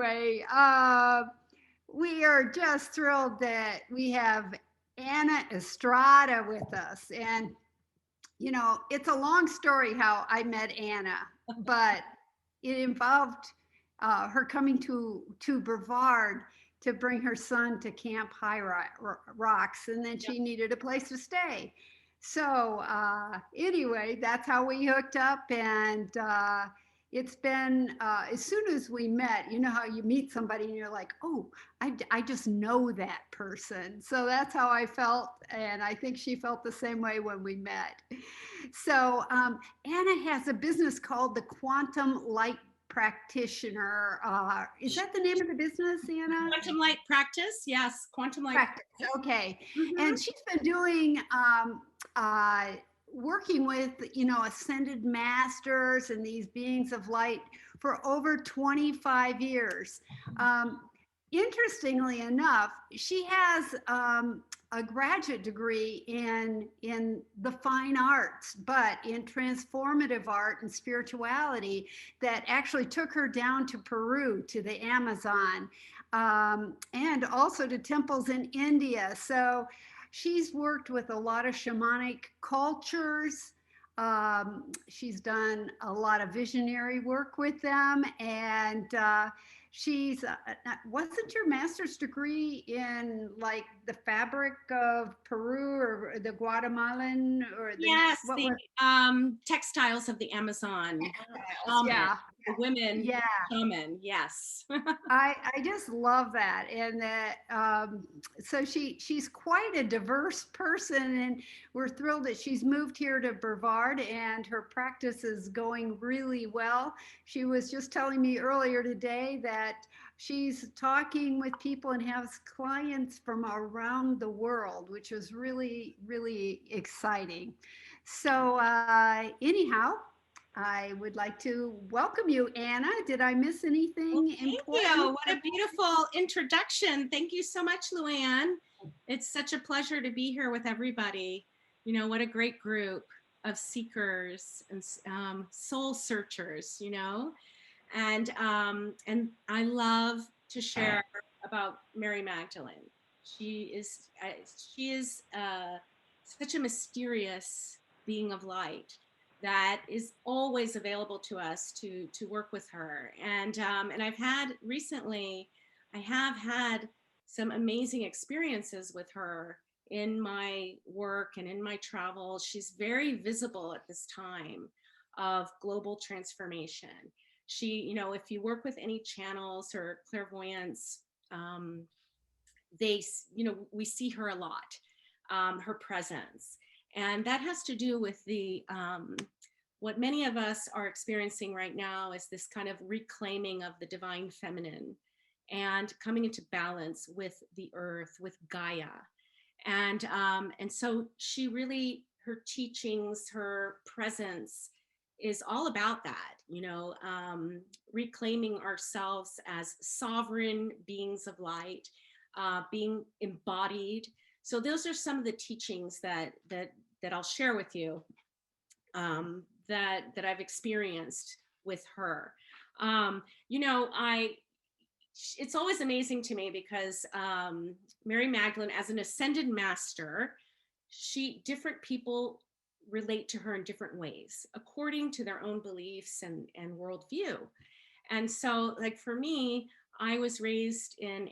anyway, we are just thrilled that we have Anna Estrada with us. And, it's a long story how I met Anna, but it involved her coming to Brevard to bring her son to Camp Rocks, and then she needed a place to stay. So anyway, that's how we hooked up, and it's been as soon as we met, you know how you meet somebody and you're like, oh, I just know that person. So that's how I felt, and I think she felt the same way when we met. So Anna has a business called the Quantum Light Practitioner. Is that the name of the business, Anna? Quantum Light Practice, yes, Quantum Light Practice. Okay. And she's been doing working with, ascended masters and these beings of light for over 25 years. Interestingly enough, she has a graduate degree in the fine arts, but in transformative art and spirituality that actually took her down to Peru, to the Amazon, and also to temples in India. So she's worked with a lot of shamanic cultures. She's done a lot of visionary work with them, and she's wasn't your master's degree in like the fabric of Peru or the Guatemalan or the yes, textiles of the Amazon. yeah, The women yeah. shaman, yes. I just love that, and that so she's quite a diverse person, and we're thrilled that she's moved here to Brevard, and her practice is going really well. She was just telling me earlier today that she's talking with people and has clients from around the world, which is really, really exciting. So anyhow, I would like to welcome you, Anna. Did I miss anything important? Thank you. What a beautiful introduction. Thank you so much, Luann. It's such a pleasure to be here with everybody. What a great group of seekers and soul searchers, and I love to share about Mary Magdalene. She is such a mysterious being of light that is always available to us to work with her. And I've had recently, I have had some amazing experiences with her in my work and in my travels. She's very visible at this time of global transformation. She, if you work with any channels or clairvoyants, we see her a lot, her presence. And that has to do with the what many of us are experiencing right now is this kind of reclaiming of the divine feminine and coming into balance with the earth, with Gaia. And so she really, her teachings, her presence is all about that, reclaiming ourselves as sovereign beings of light, being embodied. So those are some of the teachings that I'll share with you, that I've experienced with her. It's always amazing to me because Mary Magdalene, as an ascended master, different people relate to her in different ways according to their own beliefs and worldview. And so, like for me, I was raised in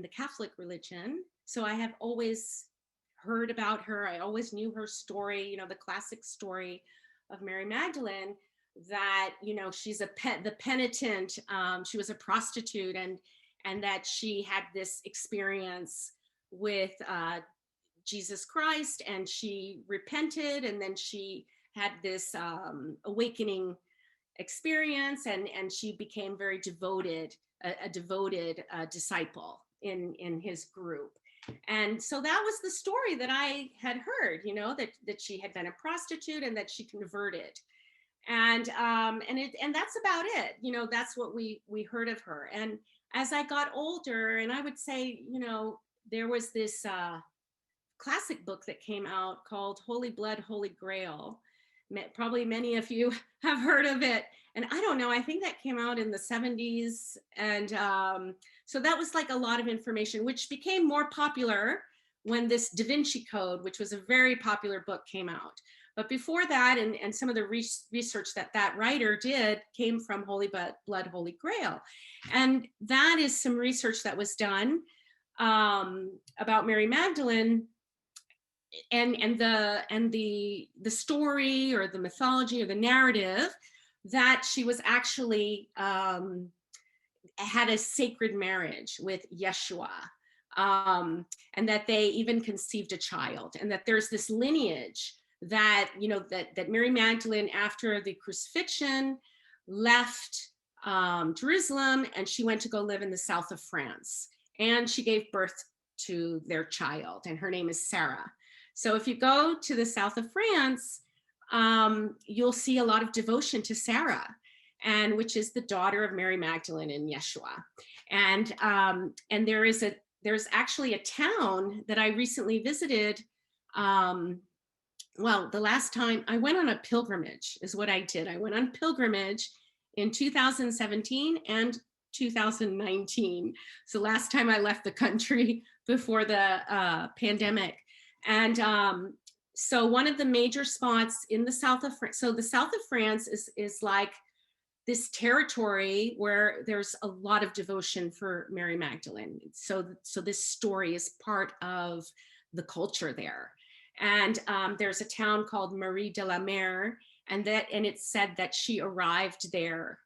the Catholic religion, so I have always heard about her. I always knew her story, the classic story of Mary Magdalene, that, she's the penitent, she was a prostitute, and that she had this experience with Jesus Christ, and she repented, and then she had this awakening experience, and she became very devoted, a devoted disciple in his group. And so that was the story that I had heard, that she had been a prostitute and that she converted. And that's about it. That's what we heard of her. And as I got older, and I would say, there was this classic book that came out called Holy Blood, Holy Grail. Probably many of you have heard of it. And I don't know, I think that came out in the 70s. And so that was like a lot of information, which became more popular when this Da Vinci Code, which was a very popular book, came out. But before that, and some of the research that that writer did came from Holy Blood, Holy Grail. And that is some research that was done about Mary Magdalene, and the story or the mythology or the narrative that she was actually had a sacred marriage with Yeshua, and that they even conceived a child, and that there's this lineage that, you know, that Mary Magdalene, after the crucifixion, left Jerusalem, and she went to go live in the south of France, and she gave birth to their child, and her name is Sarah. So if you go to the south of France, you'll see a lot of devotion to Sarah, and which is the daughter of Mary Magdalene and Yeshua. And there's actually a town that I recently visited. Well, the last time I went on a pilgrimage is what I did. I went on pilgrimage in 2017 and 2019. So last time I left the country before the pandemic. And so one of the major spots in the south of France, so the south of France is like this territory where there's a lot of devotion for Mary Magdalene. So this story is part of the culture there. And there's a town called Marie de la Mer, and it's said that she arrived there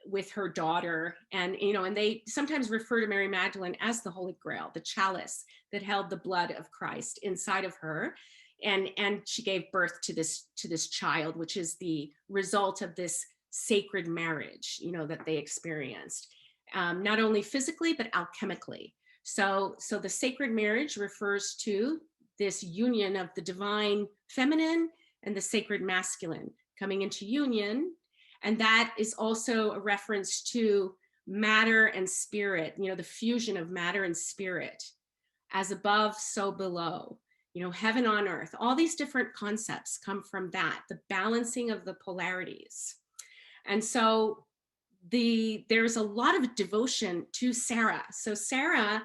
with her daughter, and and they sometimes refer to Mary Magdalene as the Holy Grail, the chalice that held the blood of Christ inside of her, and she gave birth to this child, which is the result of this sacred marriage, that they experienced, not only physically but alchemically. So the sacred marriage refers to this union of the divine feminine and the sacred masculine coming into union. And that is also a reference to matter and spirit, the fusion of matter and spirit, as above, so below, heaven on earth. All these different concepts come from that, the balancing of the polarities. And so there's a lot of devotion to Sarah. So Sarah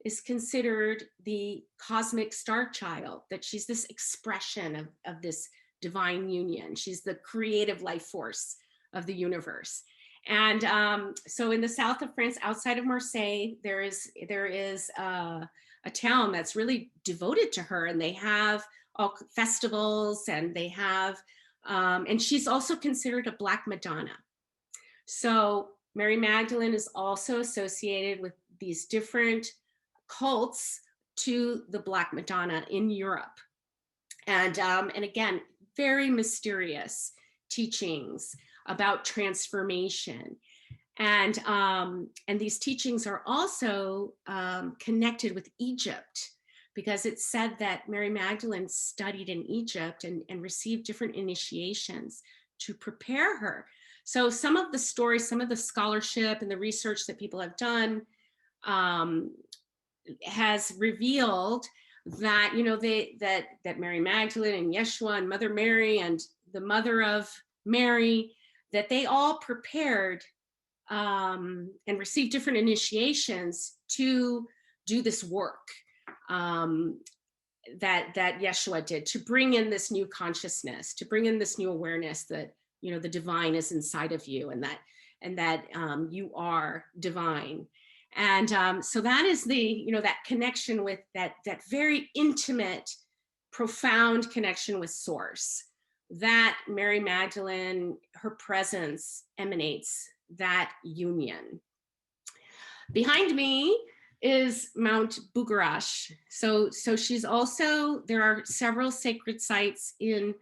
is considered the cosmic star child, that she's this expression of this divine union. She's the creative life force of the universe. And so in the south of France, outside of Marseille, there is a town that's really devoted to her, and they have all festivals, and they have, and she's also considered a Black Madonna. So Mary Magdalene is also associated with these different cults to the Black Madonna in Europe. And again, very mysterious teachings about transformation. And these teachings are also connected with Egypt, because it's said that Mary Magdalene studied in Egypt and received different initiations to prepare her. So some of the stories, some of the scholarship and the research that people have done has revealed that, that Mary Magdalene and Yeshua and Mother Mary and the mother of Mary, that they all prepared and received different initiations to do this work that Yeshua did, to bring in this new consciousness, to bring in this new awareness that, the divine is inside of you, and that you are divine. And so that is that connection with that very intimate, profound connection with Source, that Mary Magdalene, her presence emanates that union. Behind me is Mount Bugarash. So she's also, there are several sacred sites in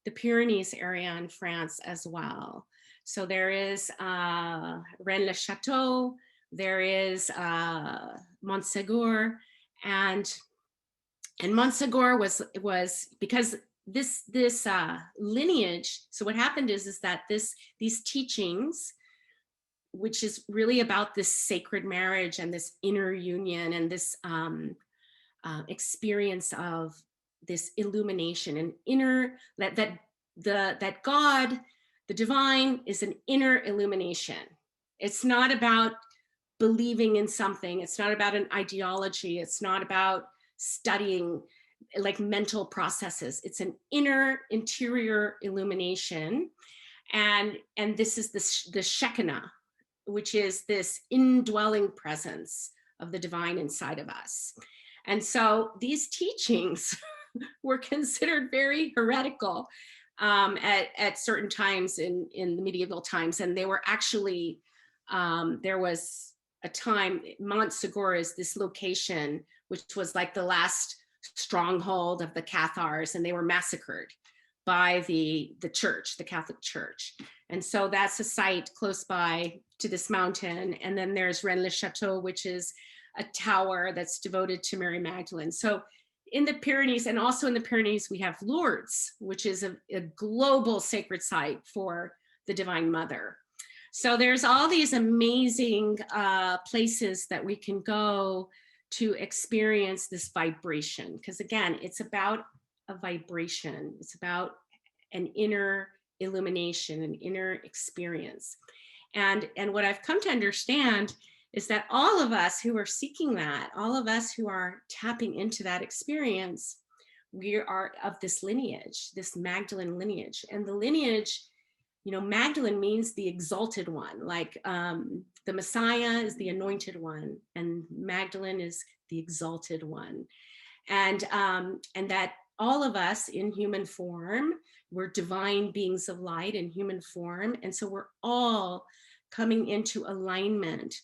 the Pyrenees area in France as well. So there is Rennes-le-Château, there is Montségur, and Montségur was because this lineage. So what happened is that these teachings, which is really about this sacred marriage and this inner union and this experience of this illumination and inner that God The divine is an inner illumination. It's not about believing in something. It's not about an ideology. It's not about studying like mental processes. It's an inner interior illumination. And this is the Shekinah, which is this indwelling presence of the divine inside of us. And so these teachings were considered very heretical at certain times in the medieval times. And they were actually, there was a time, Montsegur is this location, which was like the last stronghold of the Cathars, and they were massacred by the church, the Catholic Church. And so that's a site close by to this mountain. And then there's Rennes-le-Château, which is a tower that's devoted to Mary Magdalene. So in the Pyrenees, and also in the Pyrenees, we have Lourdes, which is a global sacred site for the Divine Mother. So there's all these amazing places that we can go to experience this vibration. Because again, it's about a vibration. It's about an inner illumination, an inner experience. And what I've come to understand is that all of us who are seeking that, all of us who are tapping into that experience, we are of this lineage, this Magdalene lineage. And the lineage, you know, Magdalene means the exalted one, like the Messiah is the anointed one, and Magdalene is the exalted one. And that all of us in human form, we're divine beings of light in human form. And so we're all coming into alignment,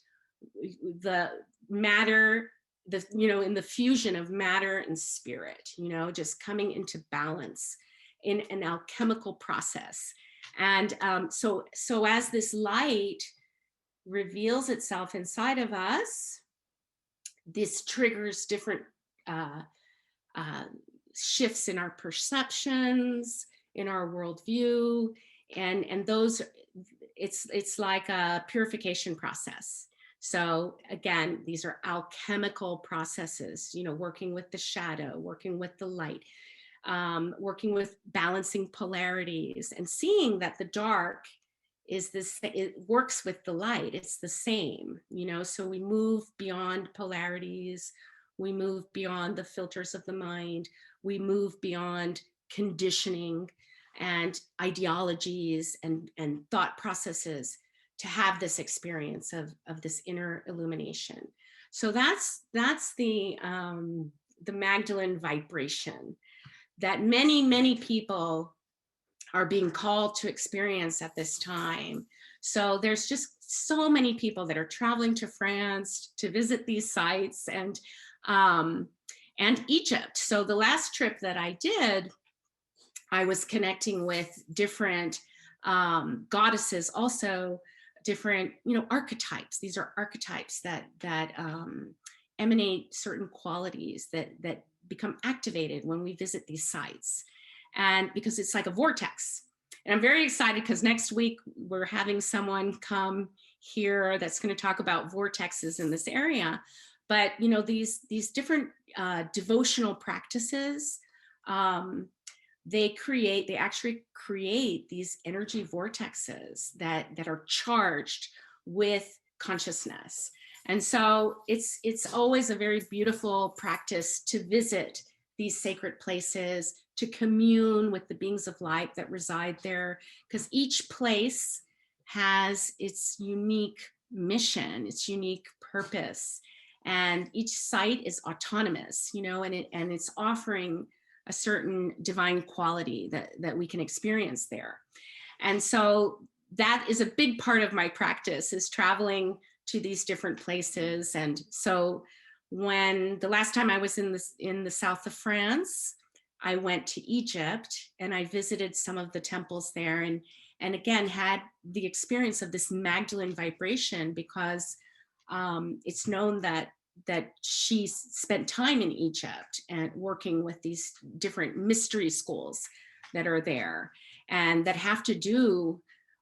the matter, in the fusion of matter and spirit, just coming into balance in an alchemical process. And so as this light reveals itself inside of us, this triggers different shifts in our perceptions, in our worldview, and those, it's like a purification process. So again, these are alchemical processes, working with the shadow, working with the light, working with balancing polarities, and seeing that the dark is this, it works with the light, it's the same, so we move beyond polarities, we move beyond the filters of the mind, we move beyond conditioning and ideologies and thought processes to have this experience of this inner illumination. So that's the Magdalene vibration that many people are being called to experience at this time. So there's just so many people that are traveling to France to visit these sites and Egypt. So the last trip that I did, I was connecting with different goddesses, also different, archetypes. These are archetypes that emanate certain qualities that become activated when we visit these sites. And because it's like a vortex. And I'm very excited because next week we're having someone come here that's going to talk about vortexes in this area. But these different devotional practices, they actually create these energy vortexes that are charged with consciousness. And so it's always a very beautiful practice to visit these sacred places, to commune with the beings of light that reside there, because each place has its unique mission, its unique purpose, and each site is autonomous, and it's offering a certain divine quality that we can experience there. And so that is a big part of my practice, is traveling to these different places. And so when the last time I was in the south of France, I went to Egypt and I visited some of the temples there, and again had the experience of this Magdalene vibration, because it's known that she spent time in Egypt and working with these different mystery schools that are there, and that have to do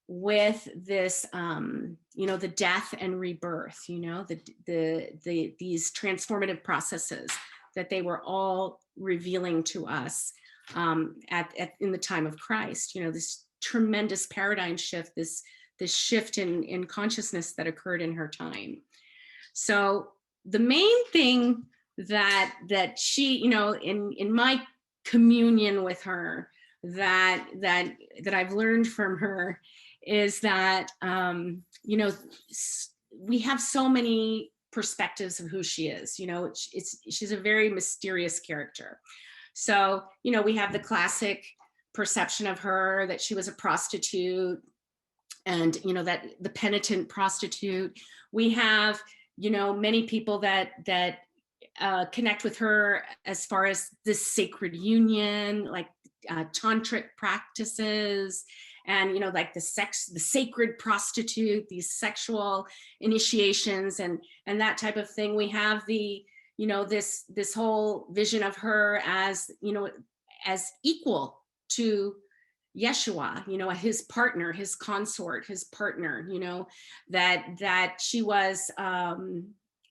with this, the death and rebirth, these transformative processes that they were all revealing to us in the time of Christ, this tremendous paradigm shift, this shift in consciousness that occurred in her time. So the main thing that she, you know, in my communion with her, that I've learned from her is that you know, we have so many perspectives of who she is. You know, she's a very mysterious character. So, you know, we have the classic perception of her that she was a prostitute, and, you know, that the penitent prostitute. We have, you know, many people that connect with her as far as this sacred union, like tantric practices, and, you know, like the sacred prostitute, these sexual initiations, and that type of thing. We have the, you know, this whole vision of her as, you know, as equal to Yeshua, you know, his partner, his consort, his partner, you know, that she was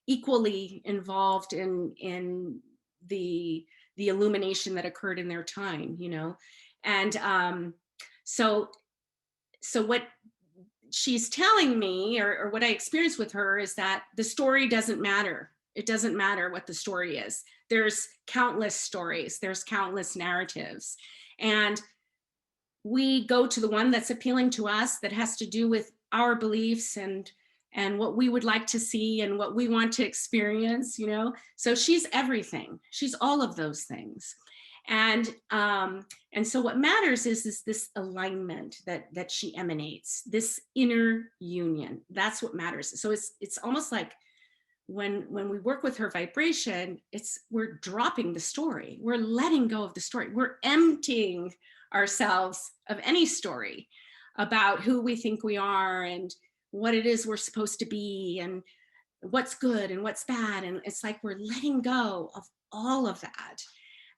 equally involved in the illumination that occurred in their time, you know. And so what she's telling me, or what I experienced with her, is that the story doesn't matter. It doesn't matter what the story is. There's countless stories, there's countless narratives, and we go to the one that's appealing to us, that has to do with our beliefs and what we would like to see and what we want to experience, you know. So she's everything. She's all of those things. And so what matters is this alignment that she emanates, this inner union. That's what matters. So it's almost like when we work with her vibration, we're dropping the story. We're letting go of the story. We're emptying ourselves of any story about who we think we are and what it is we're supposed to be and what's good and what's bad. And it's like we're letting go of all of that.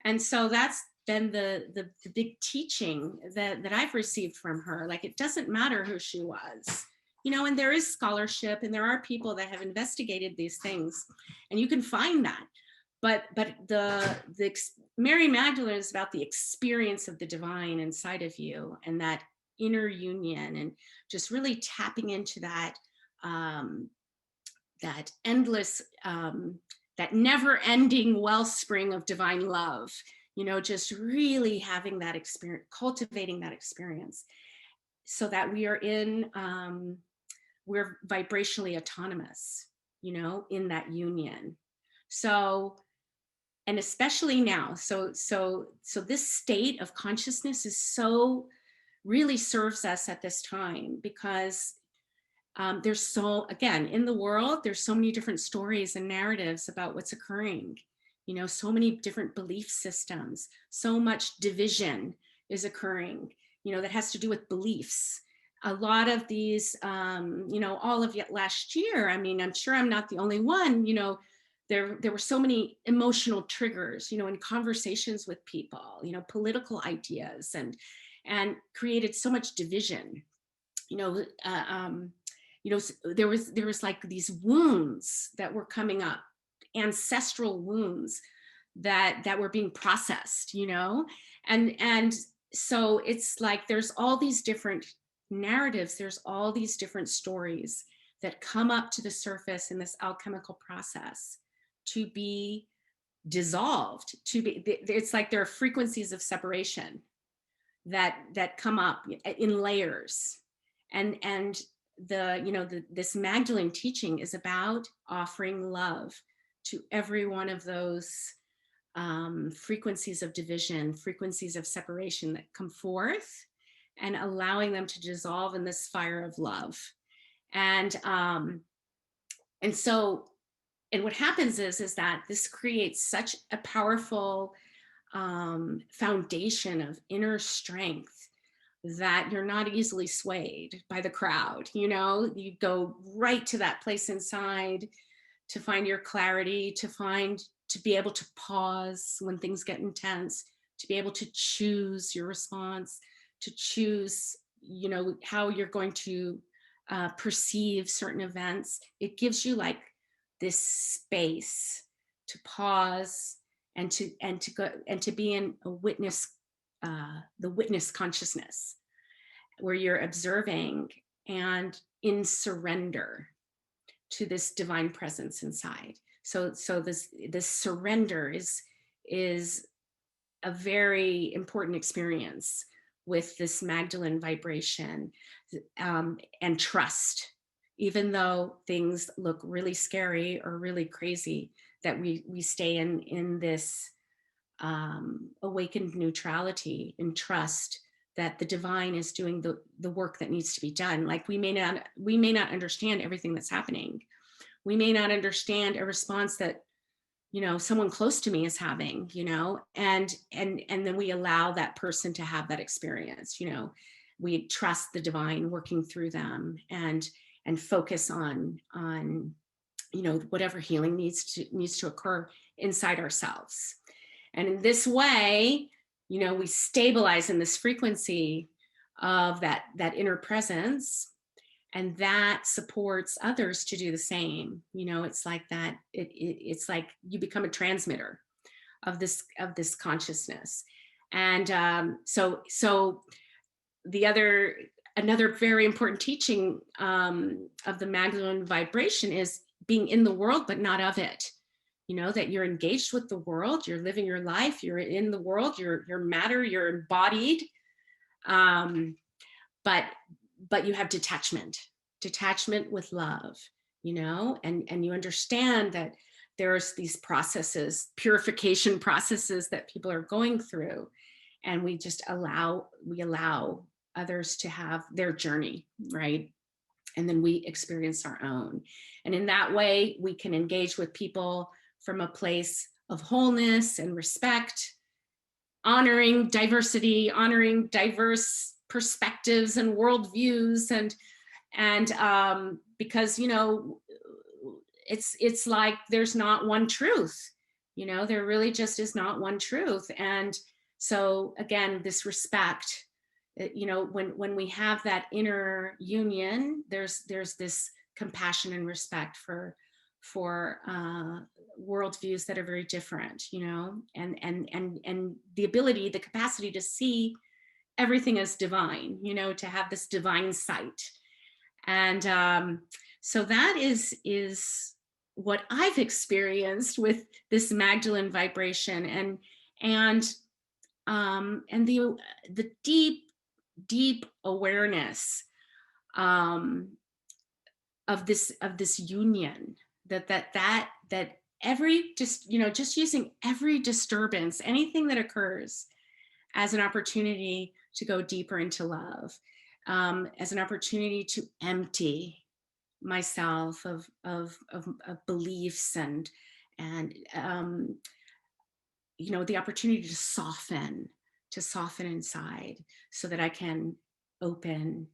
And so that's been the big teaching that I've received from her. Like, it doesn't matter who she was, you know, and there is scholarship and there are people that have investigated these things, and you can find that. But the Mary Magdalene is about the experience of the divine inside of you, and that inner union, and just really tapping into that that endless, that never-ending wellspring of divine love. You know, just really having that experience, cultivating that experience, so that we are we're vibrationally autonomous, you know, in that union. So, and especially now, so this state of consciousness is so really serves us at this time, because there's so, again, in the world, there's so many different stories and narratives about what's occurring, you know, so many different belief systems, so much division is occurring, you know, that has to do with beliefs. A lot of these, you know, all of last year, I mean, I'm sure I'm not the only one, you know, there were so many emotional triggers, you know, in conversations with people, you know, political ideas, and created so much division, you know. You know, there was like these wounds that were coming up, ancestral wounds that were being processed, you know, and so it's like there's all these different narratives, there's all these different stories that come up to the surface in this alchemical process to be dissolved, to be, it's like there are frequencies of separation that come up in layers, and the, you know, this Magdalene teaching is about offering love to every one of those frequencies of division, frequencies of separation that come forth, and allowing them to dissolve in this fire of love. And so, and what happens is that this creates such a powerful foundation of inner strength that you're not easily swayed by the crowd. You know, you go right to that place inside to find your clarity, to be able to pause when things get intense, to be able to choose your response, to choose, you know, how you're going to perceive certain events. It gives you like this space to pause and to go and to be in a witness, the witness consciousness. where you're observing and in surrender to this divine presence inside. So this surrender is a very important experience with this Magdalene vibration, and trust. Even though things look really scary or really crazy, that we stay in this awakened neutrality and trust that the divine is doing the work that needs to be done. Like we may not understand everything that's happening. We may not understand a response that, you know, someone close to me is having, you know, and then we allow that person to have that experience. You know, we trust the divine working through them, and focus on you know, whatever healing needs to occur inside ourselves. And in this way, you know, we stabilize in this frequency of that inner presence, and that supports others to do the same. You know, it's like that. It's like you become a transmitter of this consciousness. And so another very important teaching of the Magdalene vibration is being in the world, but not of it. You know, that you're engaged with the world, you're living your life, you're in the world, you're matter, you're embodied, but you have detachment with love, you know, and you understand that there's these processes, purification processes that people are going through, and we allow others to have their journey, right? And then we experience our own. And in that way, we can engage with people from a place of wholeness and respect, honoring diversity, honoring diverse perspectives and worldviews, and because, you know, it's like there's not one truth, you know, there really just is not one truth. And so again, this respect, you know, when we have that inner union, there's this compassion and respect for worldviews that are very different, you know, and the ability, the capacity to see everything as divine, you know, to have this divine sight. And so that is what I've experienced with this Magdalene vibration, and the deep awareness of this union, that every, just, you know, just using every disturbance, anything that occurs, as an opportunity to go deeper into love, as an opportunity to empty myself of beliefs, and you know, the opportunity to soften inside, so that I can open,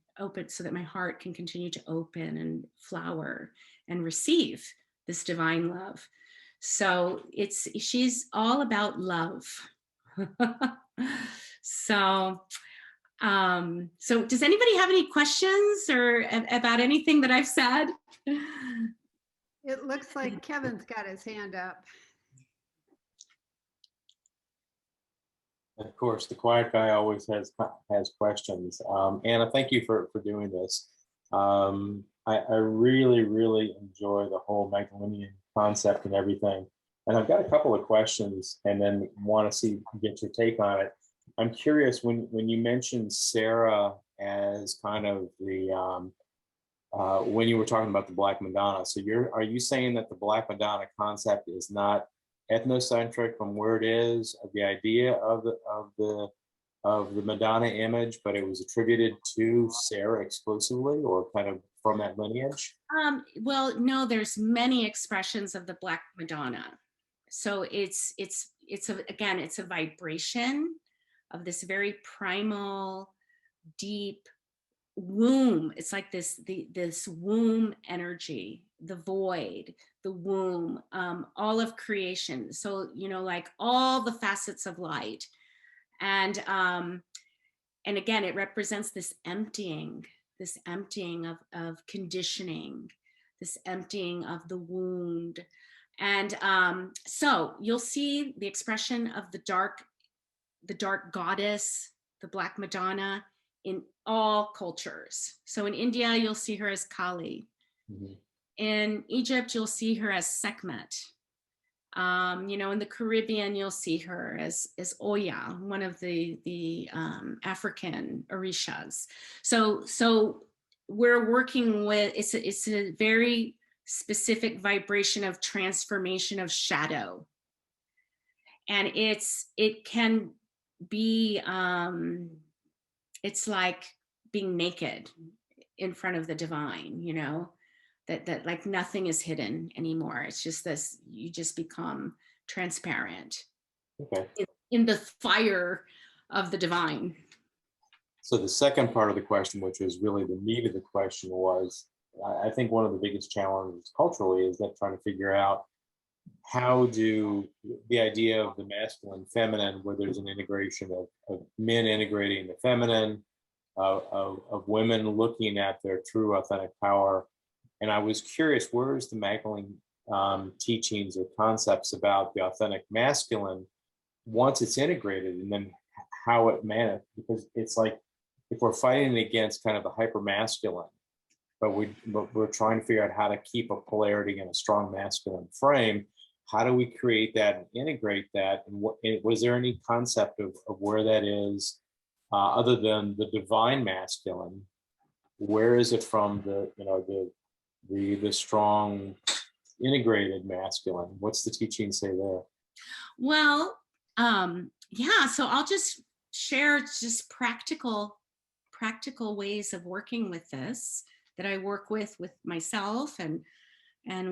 so that my heart can continue to open and flower and receive this divine love. So she's all about love. So does anybody have any questions or about anything that I've said? It looks like Kevin's got his hand up. Of course, the quiet guy always has questions. Anna, thank you for doing this. I really enjoy the whole Magdalenian concept and everything. And I've got a couple of questions, and then want to get your take on it. I'm curious, when you mentioned Sarah as kind of the when you were talking about the Black Madonna. So are you saying that the Black Madonna concept is not ethnocentric from where it is, of the idea of the Madonna image, but it was attributed to Sarah exclusively, or kind of from that lineage? Well, no, there's many expressions of the Black Madonna. So it's a vibration of this very primal, deep womb. It's like this womb energy, the void, the womb, all of creation. So, you know, like all the facets of light. And again, it represents this emptying of conditioning, this emptying of the wound. And so you'll see the expression of the dark goddess, the Black Madonna, in all cultures. So in India, you'll see her as Kali. Mhm. In Egypt, you'll see her as Sekhmet. In the Caribbean, you'll see her as Oya, one of the African orishas. So we're working with, it's a very specific vibration of transformation of shadow. And it can be, it's like being naked in front of the divine, that like nothing is hidden anymore. It's just this, you just become transparent Okay. in the fire of the divine. So the second part of the question, which was really the meat of the question, was I think one of the biggest challenges culturally is that trying to figure out how do the idea of the masculine feminine, where there's an integration of men integrating the feminine, of women looking at their true authentic power. And I was curious, where's the Magdalene teachings or concepts about the authentic masculine once it's integrated, and then how it manifests? Because it's like, if we're fighting against kind of the hyper masculine, but we're trying to figure out how to keep a polarity in a strong masculine frame, how do we create that and integrate that? And was there any concept of where that is, other than the divine masculine? Where is it from the strong integrated masculine? What's the teaching say there? Well, yeah, so I'll just share just practical ways of working with this that I work with myself and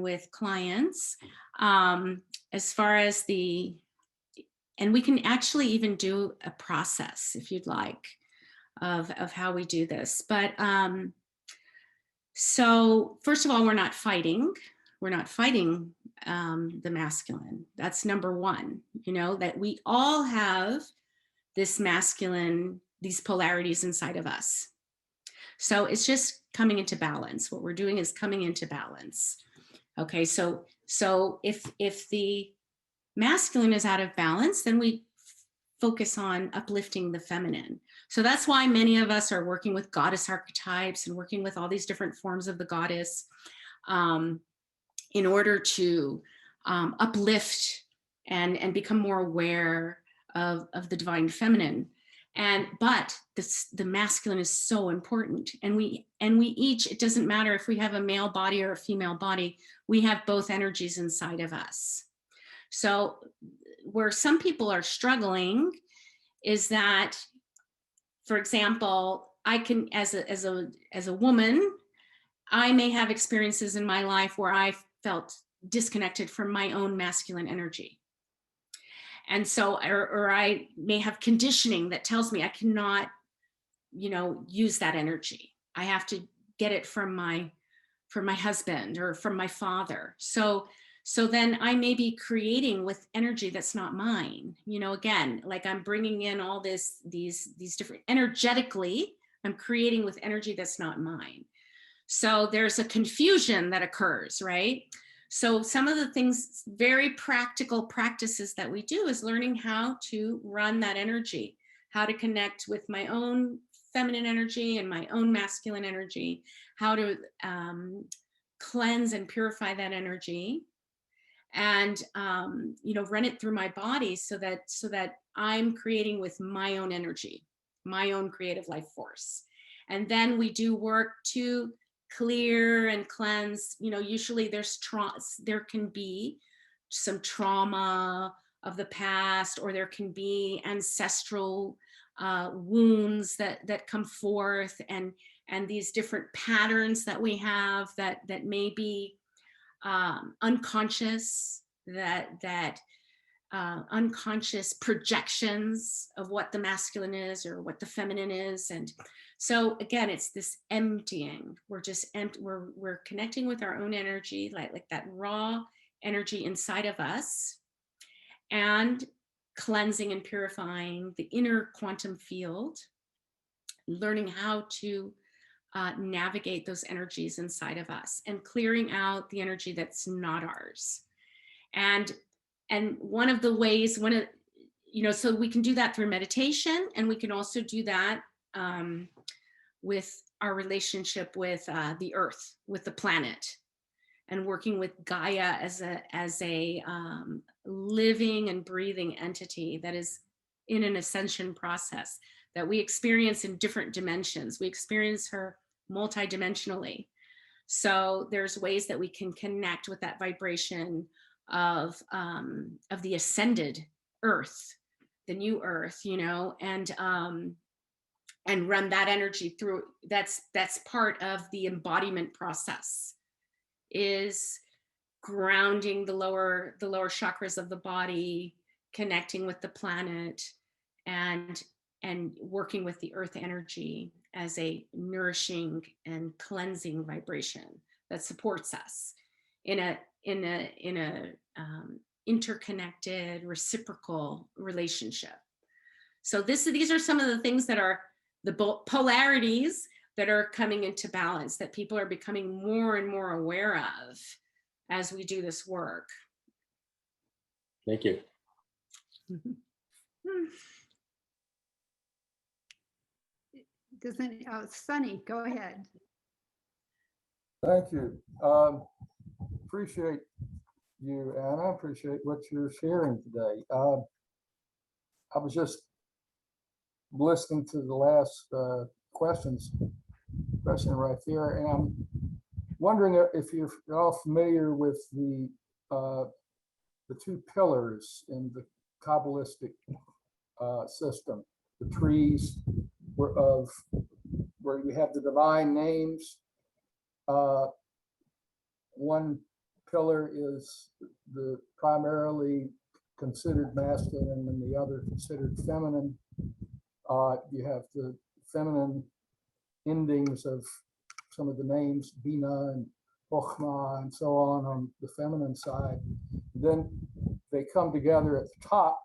with clients, as far as and we can actually even do a process if you'd like of how we do this. But so first of all, we're not fighting the masculine. That's number one, that we all have this masculine, these polarities inside of us. So it's just coming into balance. What we're doing is coming into balance. Okay, so if the masculine is out of balance, then we focus on uplifting the feminine. So that's why many of us are working with goddess archetypes and working with all these different forms of the goddess, in order to uplift and become more aware of the divine feminine. But the masculine is so important, and we each, it doesn't matter if we have a male body or a female body, we have both energies inside of us. So where some people are struggling is that, for example, I can, as a woman, I may have experiences in my life where I felt disconnected from my own masculine energy. And so, or I may have conditioning that tells me I cannot, use that energy. I have to get it from my husband or from my father. So then I may be creating with energy that's not mine. Again, like I'm bringing in all these different, energetically, I'm creating with energy that's not mine. So there's a confusion that occurs, right? So some of the things, very practical practices that we do is learning how to run that energy, how to connect with my own feminine energy and my own masculine energy, how to cleanse and purify that energy, and run it through my body so that I'm creating with my own energy, my own creative life force. And then we do work to clear and cleanse. Usually there can be some trauma of the past, or there can be ancestral wounds that come forth, and these different patterns that we have that may be unconscious, that unconscious projections of what the masculine is or what the feminine is. And so again, it's this emptying. We're just we're connecting with our own energy, like that raw energy inside of us, and cleansing and purifying the inner quantum field, learning how to navigate those energies inside of us, and clearing out the energy that's not ours. And one of the ways, so we can do that through meditation, and we can also do that with our relationship with the earth, with the planet, and working with Gaia as a living and breathing entity that is in an ascension process that we experience in different dimensions. We experience her multidimensionally. So there's ways that we can connect with that vibration of the ascended earth, the new earth, you know, and run that energy through. That's part of the embodiment process, is grounding the lower chakras of the body, connecting with the planet, and working with the earth energy as a nourishing and cleansing vibration that supports us in a interconnected, reciprocal relationship. So these are some of the things that are the polarities that are coming into balance, that people are becoming more and more aware of as we do this work. Thank you. Sunny, go ahead. Thank you. Appreciate you, Anna. Appreciate what you're sharing today. I was just listening to the last question right there, and I'm wondering if you're all familiar with the two pillars in the Kabbalistic system, the trees where you have the divine names. One pillar is the primarily considered masculine and the other considered feminine. You have the feminine endings of some of the names, Bina and Chokhmah and so on the feminine side. Then they come together at the top,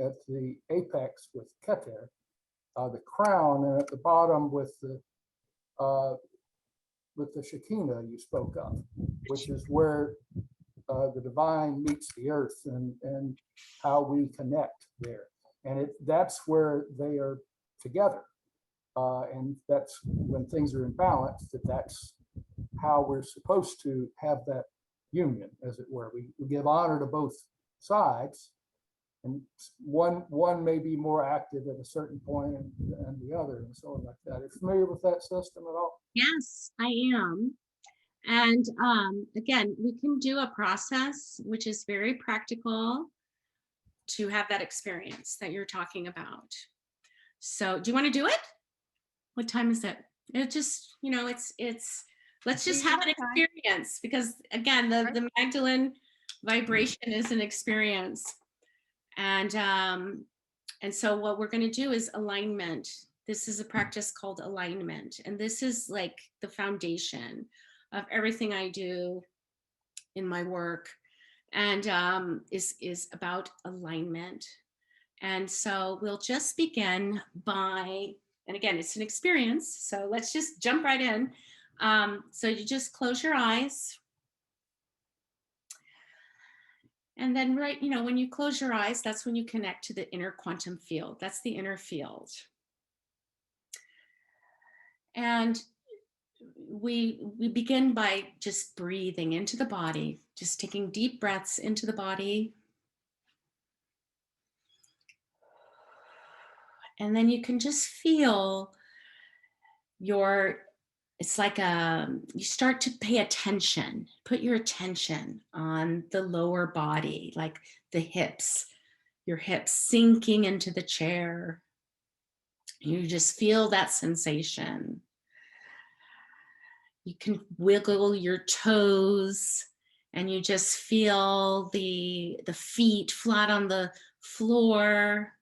at the apex with Keter, the crown, and at the bottom with the Shekinah you spoke of, which is where the divine meets the earth and how we connect there. And that's where they are together. And that's when things are in balance, that's how we're supposed to have that union, as it were. We give honor to both sides, and one may be more active at a certain point and the other, and so on like that. Are you familiar with that system at all? Yes, I am. And again, we can do a process which is very practical to have that experience that you're talking about. So do you want to do it? What time is it? It just, you know, it's let's just have an experience, because again, the Magdalene vibration is an experience. And so what we're going to do is alignment. This is a practice called alignment. And this is like the foundation of everything I do in my work, and is about alignment. And so we'll just begin by, and again, it's an experience, so let's just jump right in. So you just close your eyes. And then when you close your eyes, that's when you connect to the inner quantum field. That's the inner field. And we begin by just breathing into the body, just taking deep breaths into the body. And then you can just feel it's like you start to pay attention, put your attention on the lower body, like the hips, your hips sinking into the chair. You just feel that sensation. You can wiggle your toes, and you just feel the feet flat on the floor.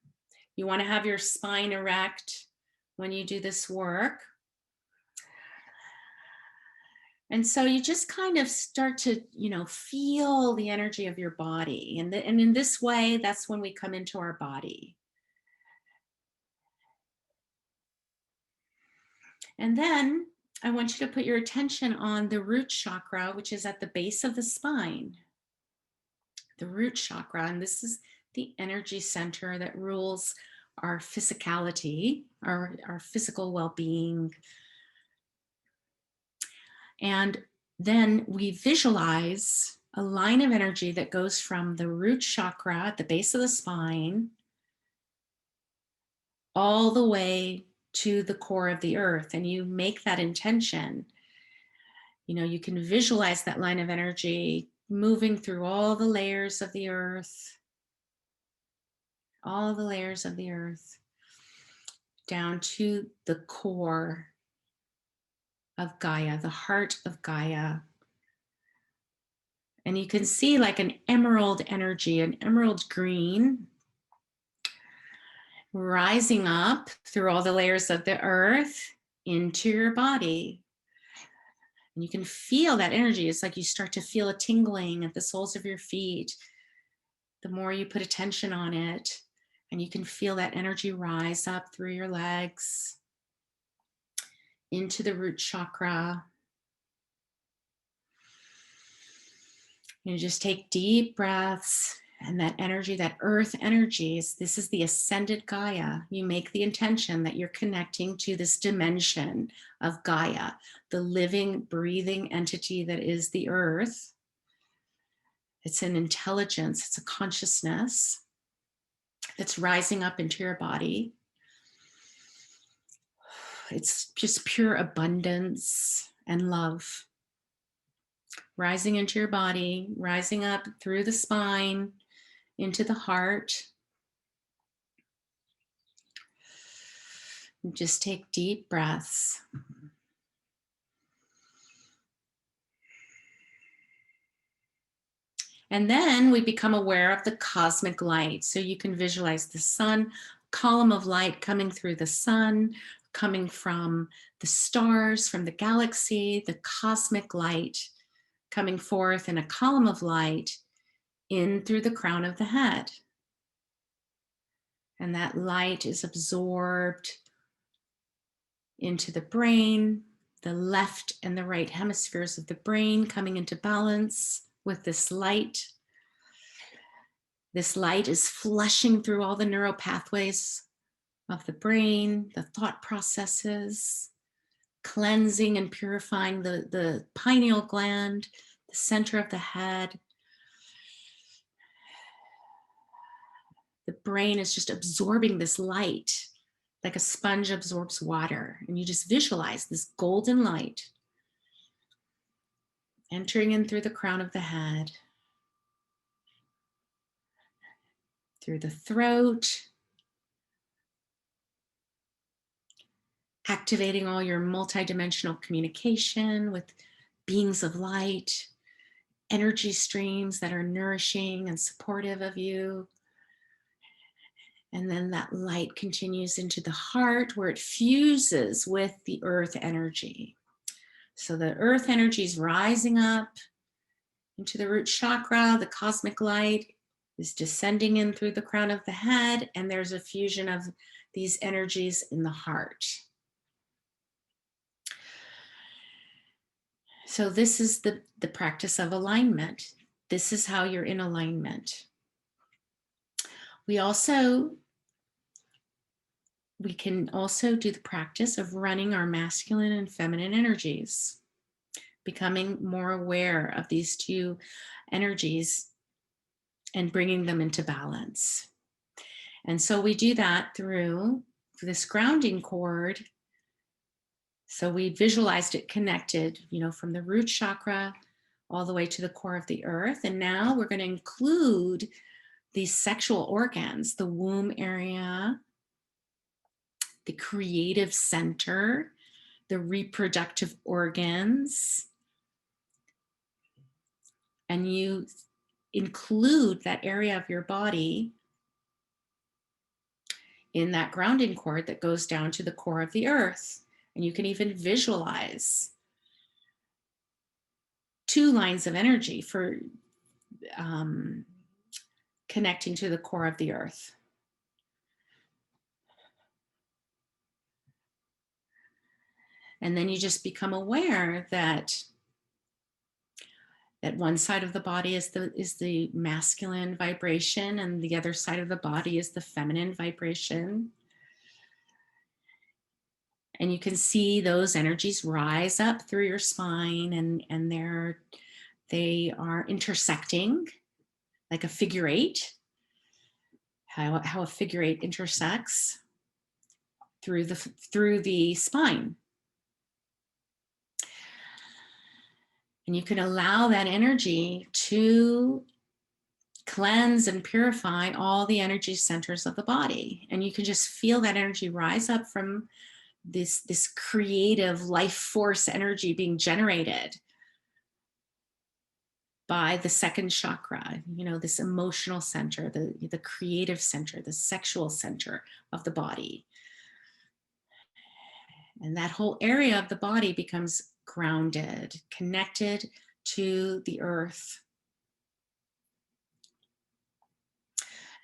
You want to have your spine erect when you do this work. And so you just kind of start to, feel the energy of your body. And in this way, that's when we come into our body. And then I want you to put your attention on the root chakra, which is at the base of the spine. The root chakra, and this is the energy center that rules our physicality, our physical well-being. And then we visualize a line of energy that goes from the root chakra at the base of the spine all the way to the core of the earth. And you make that intention. You know, you can visualize that line of energy moving through all the layers of the earth, all the layers of the earth, down to the core of Gaia, the heart of Gaia. And you can see like an emerald energy, an emerald green, rising up through all the layers of the earth into your body. And you can feel that energy. It's like you start to feel a tingling at the soles of your feet. The more you put attention on it, and you can feel that energy rise up through your legs into the root chakra. You just take deep breaths, and that energy, that earth energy, this is the ascended Gaia. You make the intention that you're connecting to this dimension of Gaia, the living, breathing entity that is the earth. It's an intelligence, it's a consciousness that's rising up into your body. It's just pure abundance and love. Rising into your body, rising up through the spine, into the heart. And just take deep breaths. And then we become aware of the cosmic light. So you can visualize the sun, column of light coming through the sun, coming from the stars, from the galaxy, the cosmic light coming forth in a column of light in through the crown of the head. And that light is absorbed into the brain, the left and the right hemispheres of the brain coming into balance with this light. This light is flushing through all the neural pathways of the brain, the thought processes, cleansing and purifying the pineal gland, the center of the head. The brain is just absorbing this light like a sponge absorbs water. And you just visualize this golden light entering in through the crown of the head, through the throat, activating all your multidimensional communication with beings of light, energy streams that are nourishing and supportive of you. And then that light continues into the heart where it fuses with the earth energy. So the earth energy is rising up into the root chakra. The cosmic light is descending in through the crown of the head, and there's a fusion of these energies in the heart. So this is the practice of alignment. This is how you're in alignment. We can also do the practice of running our masculine and feminine energies, becoming more aware of these two energies and bringing them into balance. And so we do that through this grounding cord. So we visualized it connected, from the root chakra all the way to the core of the earth. And now we're going to include these sexual organs, the womb area, the creative center, the reproductive organs. And you include that area of your body in that grounding cord that goes down to the core of the earth. And you can even visualize 2 lines of energy for connecting to the core of the earth. And then you just become aware that that one side of the body is the masculine vibration, and the other side of the body is the feminine vibration. And you can see those energies rise up through your spine, and they are intersecting like a figure eight, how a figure eight intersects through the spine. And you can allow that energy to cleanse and purify all the energy centers of the body. And you can just feel that energy rise up from this creative life force energy being generated by the second chakra, this emotional center, the creative center, the sexual center of the body. And that whole area of the body becomes grounded, connected to the earth.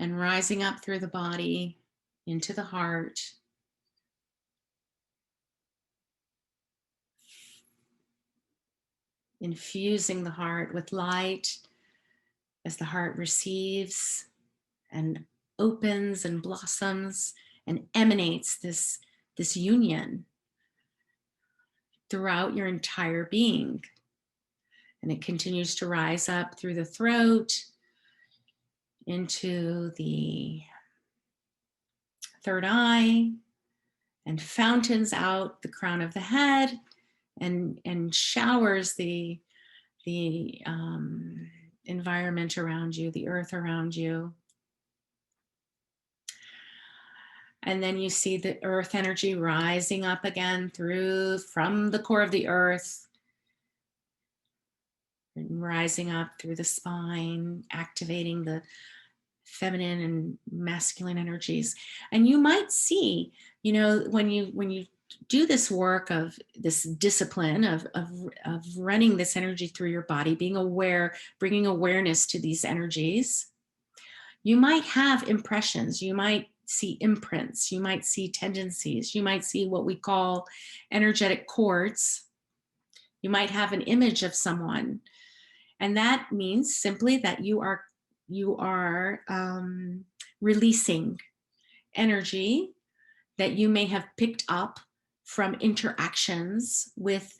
And rising up through the body into the heart. Infusing the heart with light as the heart receives and opens and blossoms and emanates this union throughout your entire being. And it continues to rise up through the throat into the third eye and fountains out the crown of the head and showers the environment around you, the earth around you. And then you see the earth energy rising up again from the core of the earth, and rising up through the spine, activating the feminine and masculine energies. And you might see, when you do this work of this discipline of running this energy through your body, being aware, bringing awareness to these energies, you might have impressions, you might see imprints, you might see tendencies, you might see what we call energetic cords. You might have an image of someone. And that means simply that you are releasing energy that you may have picked up from interactions with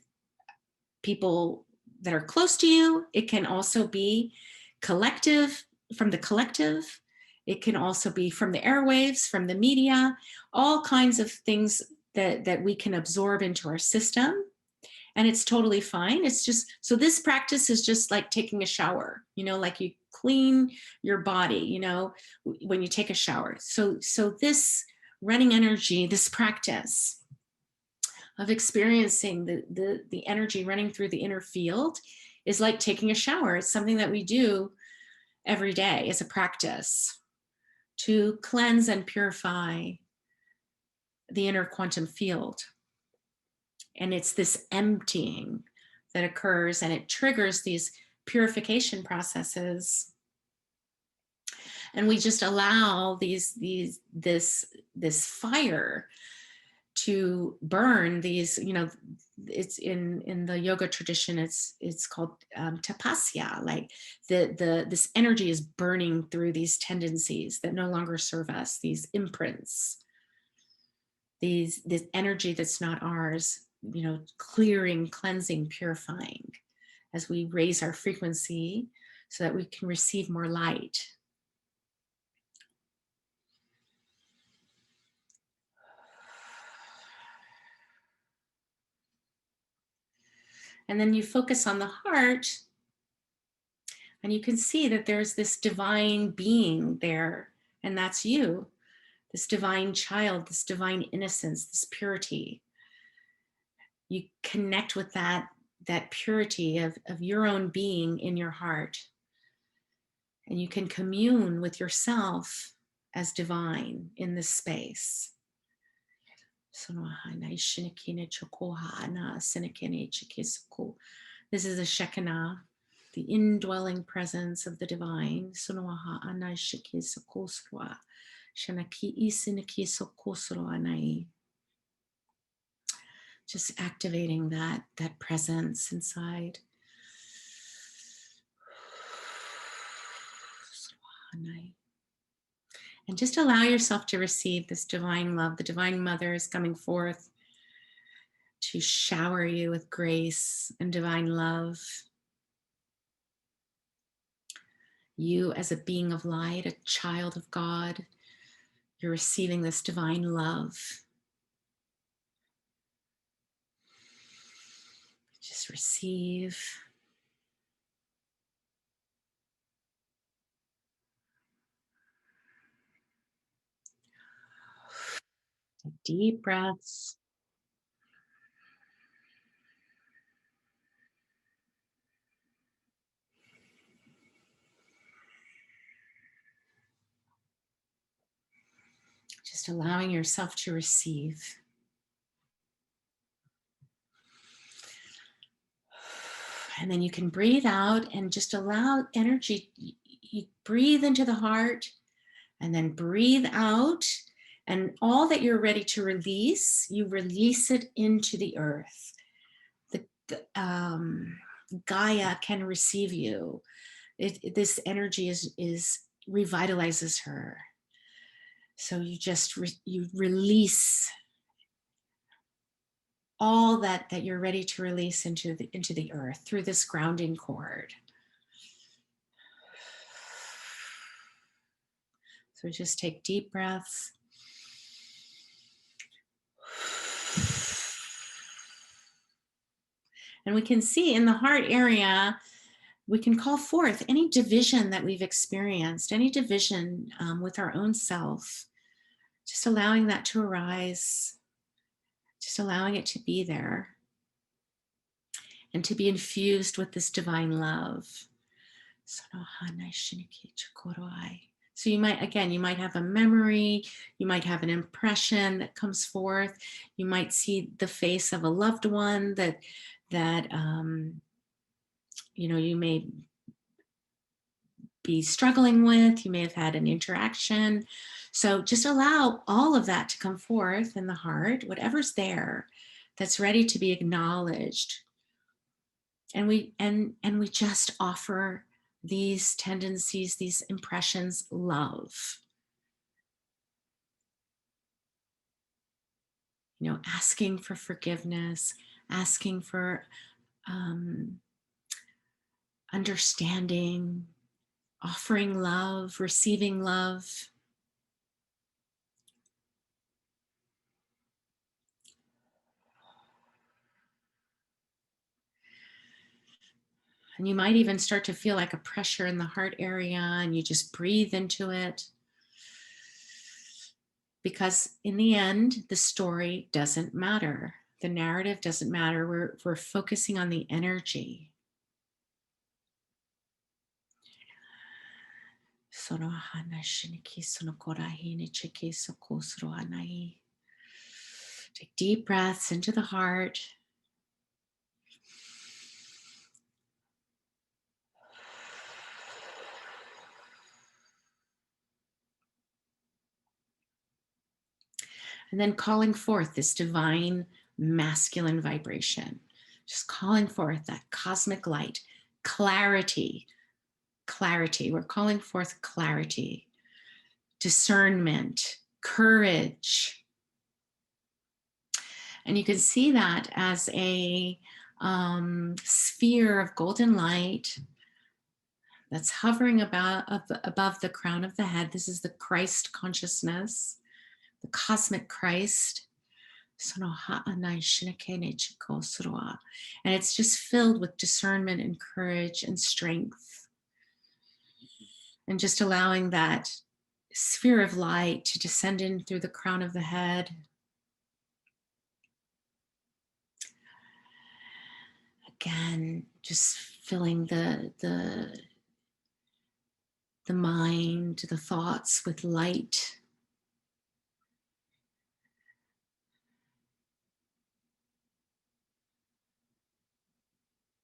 people that are close to you. It can also be collective, from the collective. It can also be from the airwaves, from the media, all kinds of things that we can absorb into our system. And it's totally fine. It's just, so this practice is just like taking a shower, like you clean your body, when you take a shower. So this running energy, this practice of experiencing the energy running through the inner field is like taking a shower. It's something that we do every day as a practice to cleanse and purify the inner quantum field. And it's this emptying that occurs, and it triggers these purification processes. And we just allow this fire to burn these, it's in the yoga tradition, it's called tapasya, like this energy is burning through these tendencies that no longer serve us, these imprints, this energy that's not ours, clearing, cleansing, purifying as we raise our frequency so that we can receive more light. And then you focus on the heart, and you can see that there's this divine being there, and that's you, this divine child, this divine innocence, this purity. You connect with that purity of your own being in your heart. And you can commune with yourself as divine in this space. This is a Shekinah, the indwelling presence of the divine. Just activating that presence inside. And just allow yourself to receive this divine love. The Divine Mother is coming forth to shower you with grace and divine love. You, as a being of light, a child of God, you're receiving this divine love. Just receive. Deep breaths. Just allowing yourself to receive. And then you can breathe out and just allow energy. You breathe into the heart and then breathe out. And all that you're ready to release, you release it into the earth. Gaia can receive you. This energy revitalizes her. So you just you release all that you're ready to release into the earth through this grounding cord. So just take deep breaths. And we can see in the heart area, we can call forth any division that we've experienced, any division with our own self, just allowing that to arise, just allowing it to be there and to be infused with this divine love. So you might have a memory, you might have an impression that comes forth, you might see the face of a loved one that you may be struggling with, you may have had an interaction. So just allow all of that to come forth in the heart, whatever's there that's ready to be acknowledged. And we just offer these tendencies, these impressions, love. Asking for forgiveness, asking for understanding, offering love, receiving love. And you might even start to feel like a pressure in the heart area, and you just breathe into it. Because in the end, the story doesn't matter. The narrative doesn't matter. We're focusing on the energy. Take deep breaths into the heart. And then calling forth this divine masculine vibration. Just calling forth that cosmic light, clarity. We're calling forth clarity, discernment, courage. And you can see that as a sphere of golden light that's hovering above the crown of the head. This is the Christ consciousness, the cosmic Christ. And it's just filled with discernment and courage and strength. And just allowing that sphere of light to descend in through the crown of the head. Again, just filling the mind, the thoughts with light.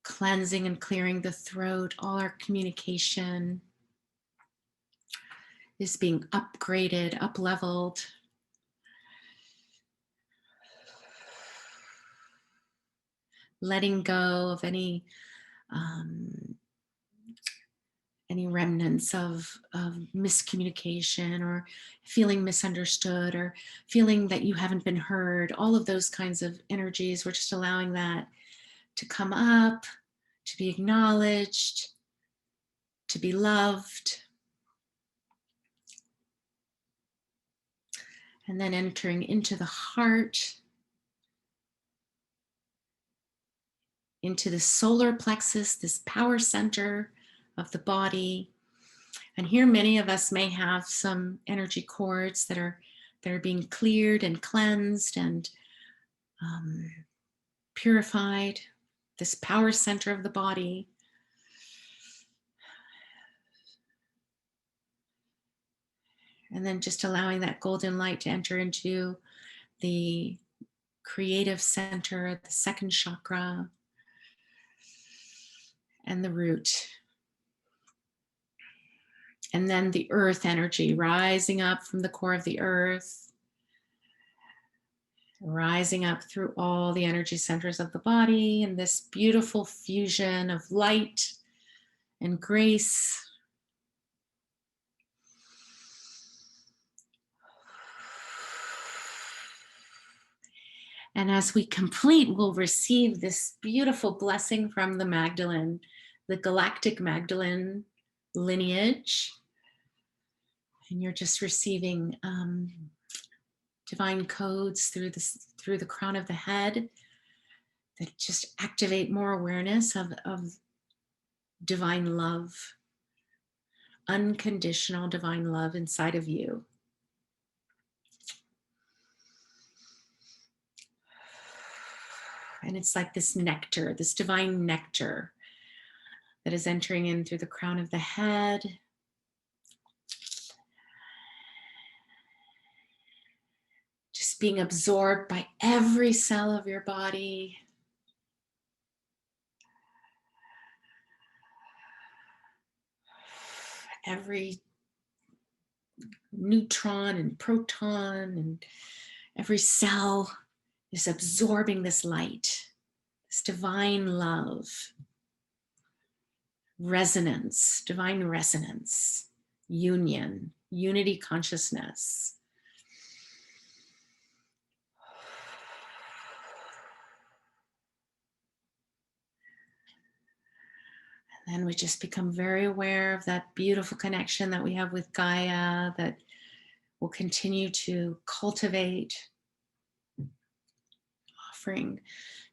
Cleansing and clearing the throat. All our communication is being upgraded, up-leveled. Letting go of any any remnants of miscommunication or feeling misunderstood or feeling that you haven't been heard, all of those kinds of energies. We're just allowing that to come up, to be acknowledged, to be loved. And then entering into the heart, into the solar plexus, this power center of the body. And here many of us may have some energy cords that are being cleared and cleansed and purified, this power center of the body. And then just allowing that golden light to enter into the creative center, the second chakra, and the root. And then the earth energy rising up from the core of the earth, rising up through all the energy centers of the body, and this beautiful fusion of light and grace. And as we complete, we'll receive this beautiful blessing from the Magdalene, the Galactic Magdalene lineage. And you're just receiving divine codes through the crown of the head that just activate more awareness of divine love, unconditional divine love inside of you. And it's like this nectar, this divine nectar that is entering in through the crown of the head. Just being absorbed by every cell of your body. Every neutron and proton and every cell is absorbing this light, this divine love, resonance, divine resonance, union, unity consciousness. And then we just become very aware of that beautiful connection that we have with Gaia that will continue to cultivate, offering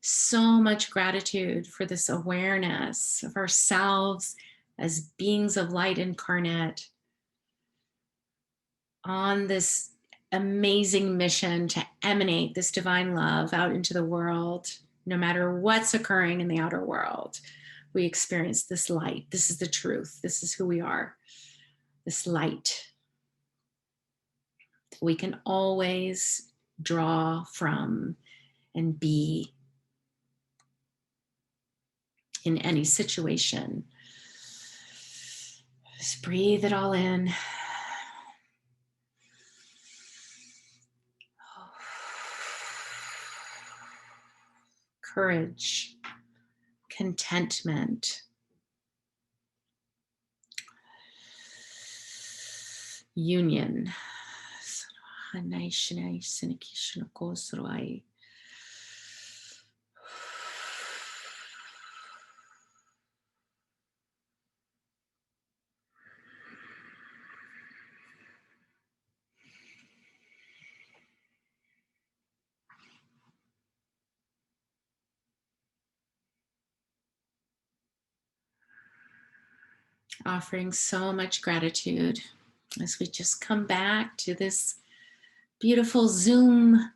so much gratitude for this awareness of ourselves as beings of light incarnate on this amazing mission to emanate this divine love out into the world. No matter what's occurring in the outer world, we experience this light. This is the truth. This is who we are. This light we can always draw from and be in any situation. Just breathe it all in. Courage, contentment, union. Offering so much gratitude as we just come back to this beautiful Zoom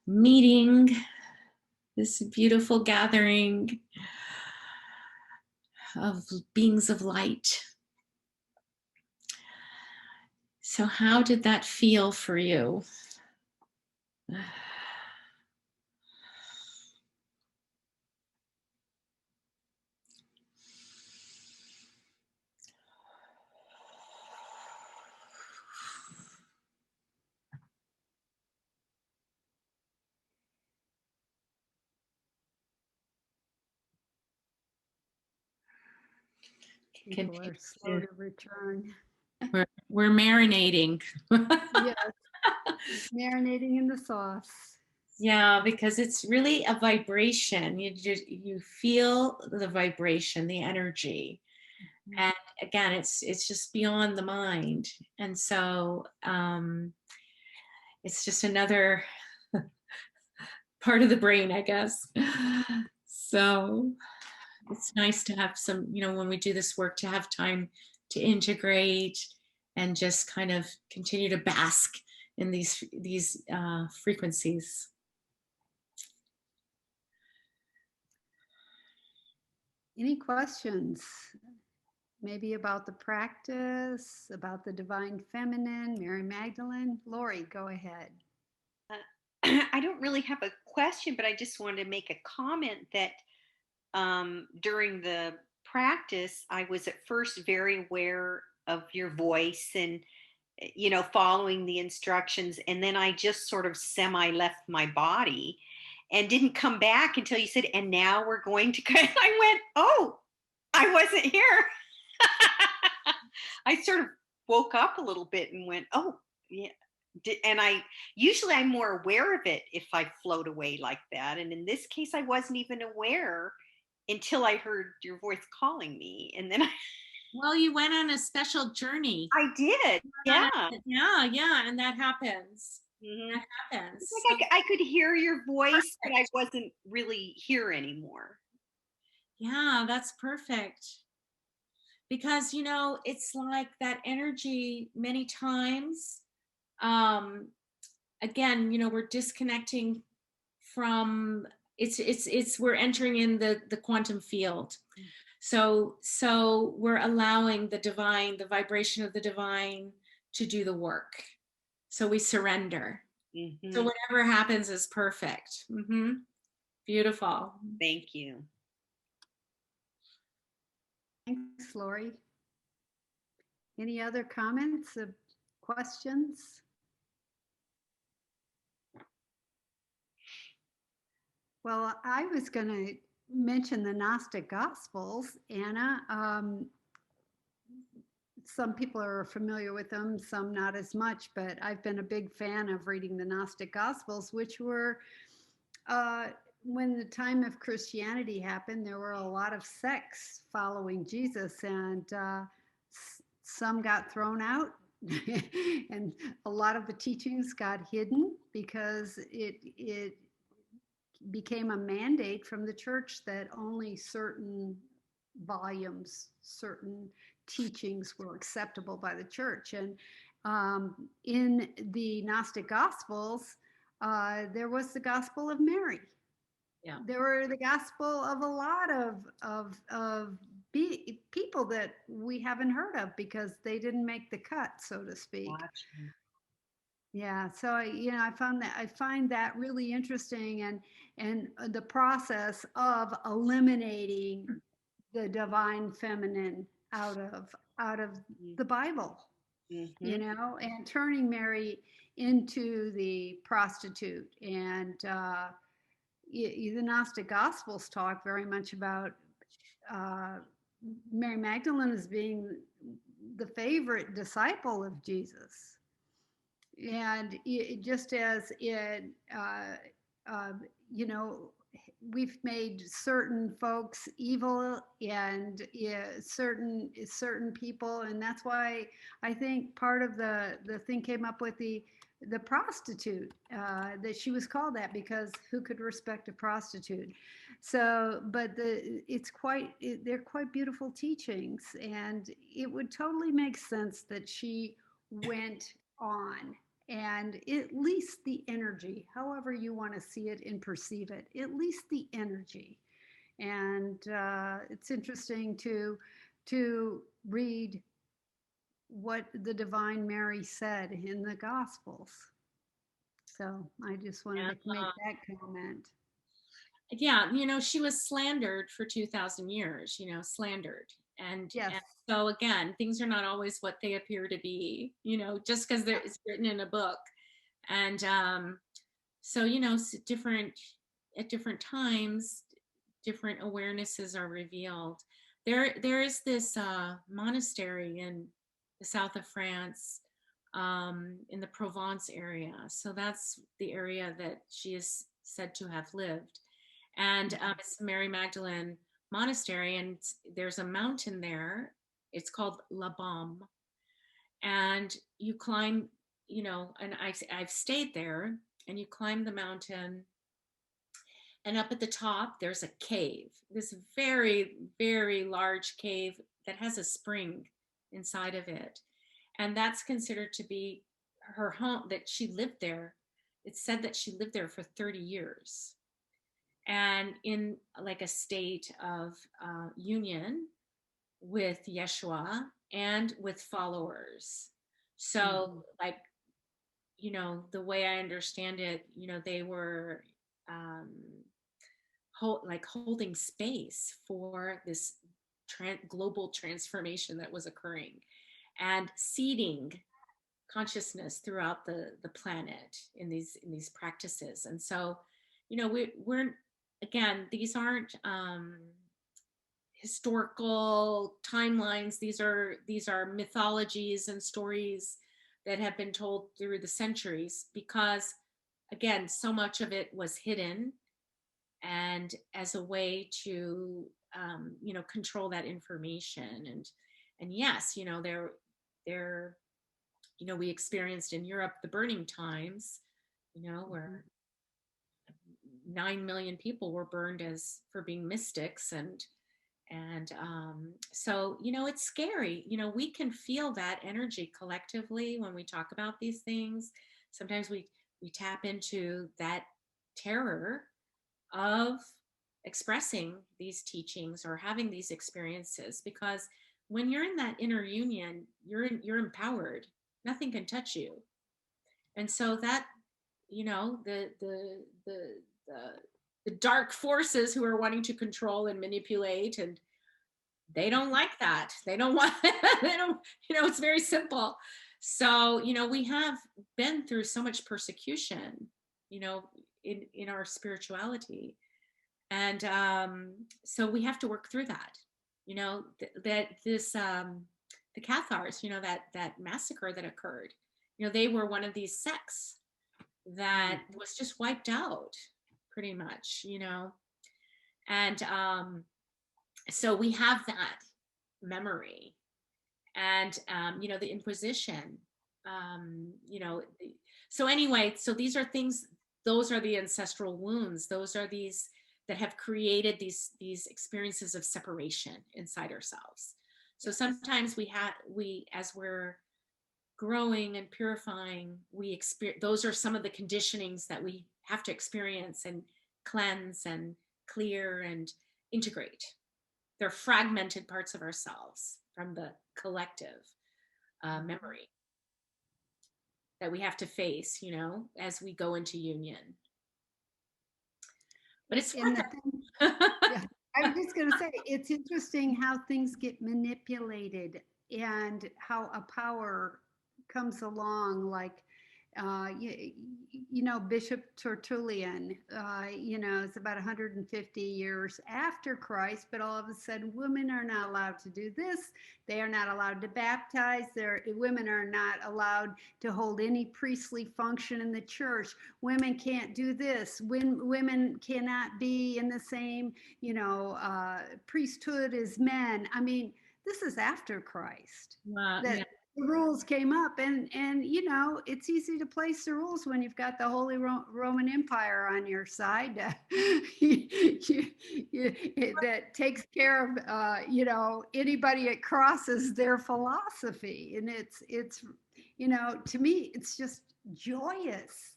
meeting, this beautiful gathering of beings of light. So how did that feel for you? People are slow to return. We're marinating. Yes, marinating in the sauce. Yeah, because it's really a vibration. You feel the vibration, the energy. And again, it's just beyond the mind. And so it's just another part of the brain, I guess. So it's nice to have some, when we do this work, to have time to integrate and just kind of continue to bask in these frequencies. Any questions? Maybe about the practice, about the divine feminine, Mary Magdalene? Lori, go ahead. I don't really have a question, but I just wanted to make a comment that during the practice, I was at first very aware of your voice and, following the instructions. And then I just sort of semi left my body and didn't come back until you said, and now we're going to, I went, oh, I wasn't here. I sort of woke up a little bit and went, oh, yeah. And I'm more aware of it if I float away like that. And in this case, I wasn't even aware until I heard your voice calling me. And then Well, you went on a special journey. I did. Yeah. Yeah. And that happens. Mm-hmm. That happens. It's like I could hear your voice, but I wasn't really here anymore. Yeah, that's perfect. Because, it's like that energy many times. Again, we're disconnecting from we're entering in the quantum field. So we're allowing the divine, the vibration of the divine to do the work. So we surrender. Mm-hmm. So whatever happens is perfect. Mm-hmm. Beautiful. Thank you. Thanks, Lori. Any other comments or questions? Well, I was going to mention the Gnostic Gospels, Anna. Some people are familiar with them, some not as much, but I've been a big fan of reading the Gnostic Gospels, which were, when the time of Christianity happened, there were a lot of sects following Jesus, and some got thrown out. And a lot of the teachings got hidden because it became a mandate from the church that only certain volumes, certain teachings were acceptable by the church. And in the Gnostic Gospels, there was the Gospel of Mary. Yeah. There were the gospel of a lot of people that we haven't heard of because they didn't make the cut, so to speak. Gotcha. Yeah, so I find that really interesting, and the process of eliminating the divine feminine out of the Bible, Mm-hmm. and turning Mary into the prostitute. And the Gnostic Gospels talk very much about Mary Magdalene as being the favorite disciple of Jesus. And just as we've made certain folks evil and certain people, and that's why I think part of the thing came up with the prostitute, that she was called that because who could respect a prostitute? So, but they're quite beautiful teachings, and it would totally make sense that she went on. And at least the energy, however you want to see it and perceive it, at least the energy. And it's interesting to read what the Divine Mary said in the Gospels. So I just wanted to make that comment. Yeah, she was slandered for 2,000 years, slandered. And, yes. And so again, things are not always what they appear to be, just because it's written in a book. And so, at different times, different awarenesses are revealed. There is this monastery in the south of France, in the Provence area. So that's the area that she is said to have lived. And it's Mary Magdalene Monastery, and there's a mountain there. It's called La Baume, and you climb, and I've stayed there, and you climb the mountain, and up at the top there's a cave, this very, very large cave that has a spring inside of it, and that's considered to be her home, that she lived there. It's said that she lived there for 30 years, and in like a state of union with Yeshua and with followers. So like, the way I understand it, they were holding space for this global transformation that was occurring, and seeding consciousness throughout the planet in these practices. And so, we're again, these aren't historical timelines. These are mythologies and stories that have been told through the centuries, because again, so much of it was hidden, and as a way to control that information. And yes, there we experienced in Europe the burning times, where 9 million people were burned for being mystics, and so it's scary. We can feel that energy collectively when we talk about these things. Sometimes we tap into that terror of expressing these teachings or having these experiences, because when you're in that inner union, you're empowered. Nothing can touch you. And so that, the dark forces who are wanting to control and manipulate, and they don't like that. They don't want, they don't, it's very simple. So, we have been through so much persecution, in our spirituality. And so we have to work through that, that this, the Cathars, that massacre that occurred, they were one of these sects that was just wiped out pretty much, and so we have that memory. And the Inquisition, so anyway, so these are things, those are the ancestral wounds, those are these that have created these experiences of separation inside ourselves. So sometimes we as we're growing and purifying, we experience, those are some of the conditionings that we have to experience and cleanse and clear and integrate. They're fragmented parts of ourselves from the collective memory that we have to face, as we go into union. But it's worth it. Yeah, I was just going to say, it's interesting how things get manipulated and how a power comes along, like Bishop Tertullian, it's about 150 years after Christ, but all of a sudden women are not allowed to do this. They are not allowed to baptize. Women are not allowed to hold any priestly function in the church. Women can't do this. Women cannot be in the same, priesthood as men. I mean, this is after Christ. Yeah. The rules came up, and it's easy to place the rules when you've got the Holy Roman Empire on your side that takes care of anybody that crosses their philosophy. And it's to me it's just joyous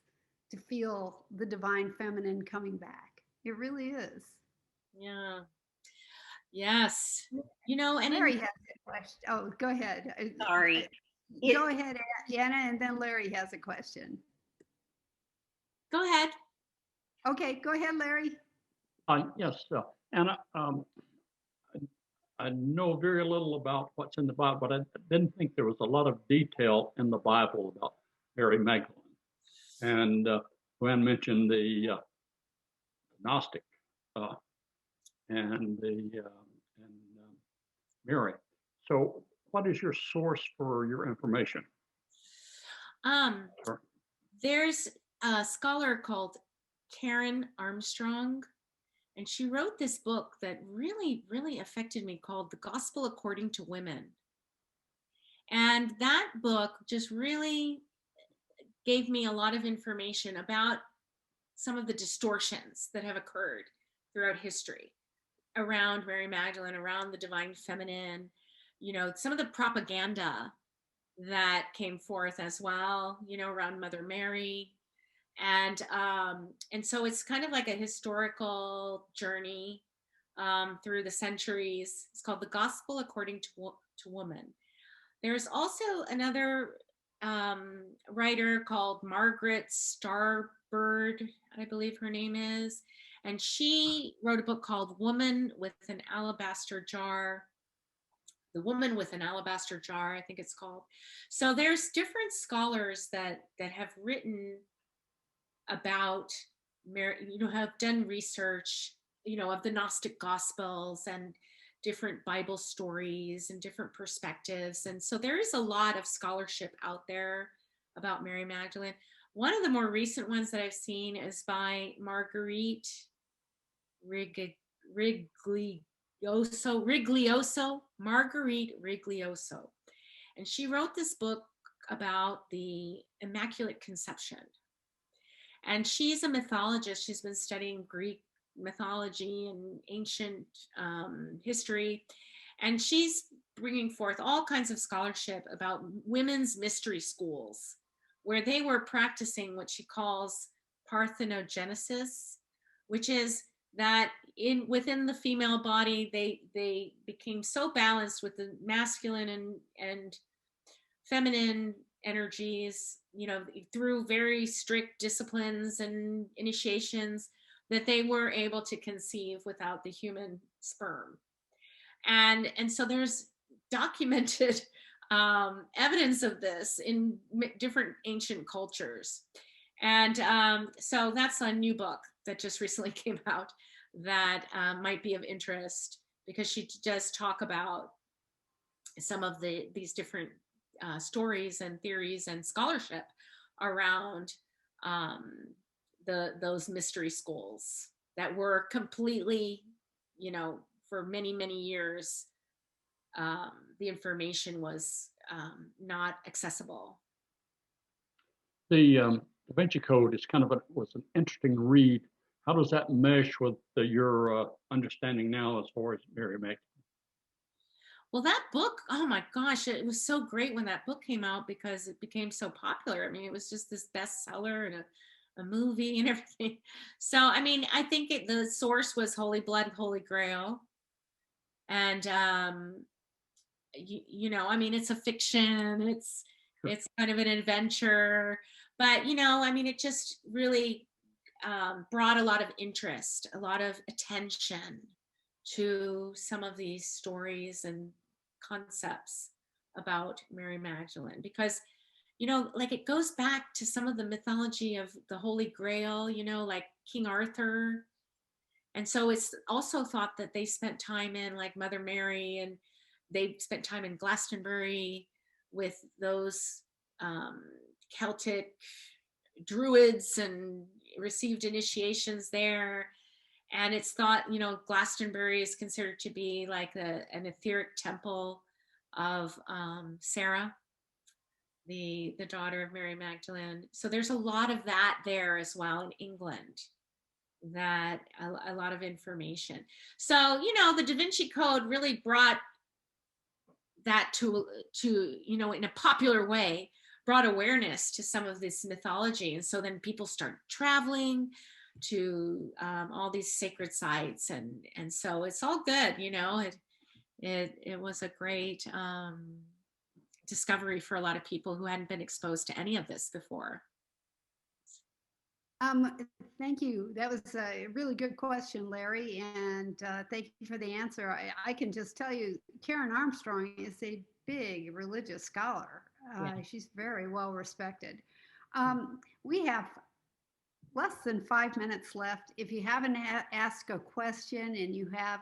to feel the divine feminine coming back. It really is. Yeah. Yes. And Larry has a question. Oh, go ahead. Sorry. Go ahead, Anna, and then Larry has a question. Go ahead. Okay, go ahead, Larry. Yes, Anna, I know very little about what's in the Bible, but I didn't think there was a lot of detail in the Bible about Mary Magdalene. And Gwen mentioned the Gnostic and Mary. So what is your source for your information? Sure. There's a scholar called Karen Armstrong, and she wrote this book that really, really affected me called The Gospel According to Women. And that book just really gave me a lot of information about some of the distortions that have occurred throughout history around Mary Magdalene, around the divine feminine, some of the propaganda that came forth as well, around Mother Mary. And so it's kind of like a historical journey through the centuries. It's called The Gospel According to Woman. There's also another writer called Margaret Starbird, I believe her name is, and she wrote a book called Woman with an Alabaster Jar. The Woman with an Alabaster Jar, I think it's called. So there's different scholars that have written about Mary, have done research, of the Gnostic Gospels and different Bible stories and different perspectives. And so there is a lot of scholarship out there about Mary Magdalene. One of the more recent ones that I've seen is by Marguerite Marguerite Riglioso. And she wrote this book about the Immaculate Conception. And she's a mythologist. She's been studying Greek mythology and ancient history. And she's bringing forth all kinds of scholarship about women's mystery schools, where they were practicing what she calls parthenogenesis, which is that within the female body, they became so balanced with the masculine and feminine energies, through very strict disciplines and initiations, that they were able to conceive without the human sperm. And so there's documented evidence of this in different ancient cultures. And so that's a new book that just recently came out that might be of interest, because she does talk about some of these different stories and theories and scholarship around those mystery schools that were completely, for many, many years, the information was not accessible. The Da Vinci Code is was an interesting read. How does that mesh with your understanding now as far as Mary Magdalene? Well, that book, oh my gosh, it was so great when that book came out, because it became so popular. I mean, it was just this bestseller and a movie and everything. So, I mean, I think the source was Holy Blood, Holy Grail. And, I mean, it's a fiction, it's kind of an adventure, but, I mean, it just really brought a lot of interest, a lot of attention to some of these stories and concepts about Mary Magdalene, because like it goes back to some of the mythology of the Holy Grail, like King Arthur. And so it's also thought that they spent time in, like, Mother Mary, and they spent time in Glastonbury with those Celtic druids and received initiations there. And it's thought, Glastonbury is considered to be like an etheric temple of Sarah, the daughter of Mary Magdalene. So there's a lot of that there as well in England, that a lot of information. So, the Da Vinci Code really brought that to in a popular way, brought awareness to some of this mythology. And so then people started traveling to all these sacred sites, and so it's all good. It was a great discovery for a lot of people who hadn't been exposed to any of this before. Thank you. That was a really good question, Larry, and thank you for the answer. I can just tell you, Karen Armstrong is a big religious scholar. Yeah. She's very well respected. We have less than 5 minutes left. If you haven't asked a question and you have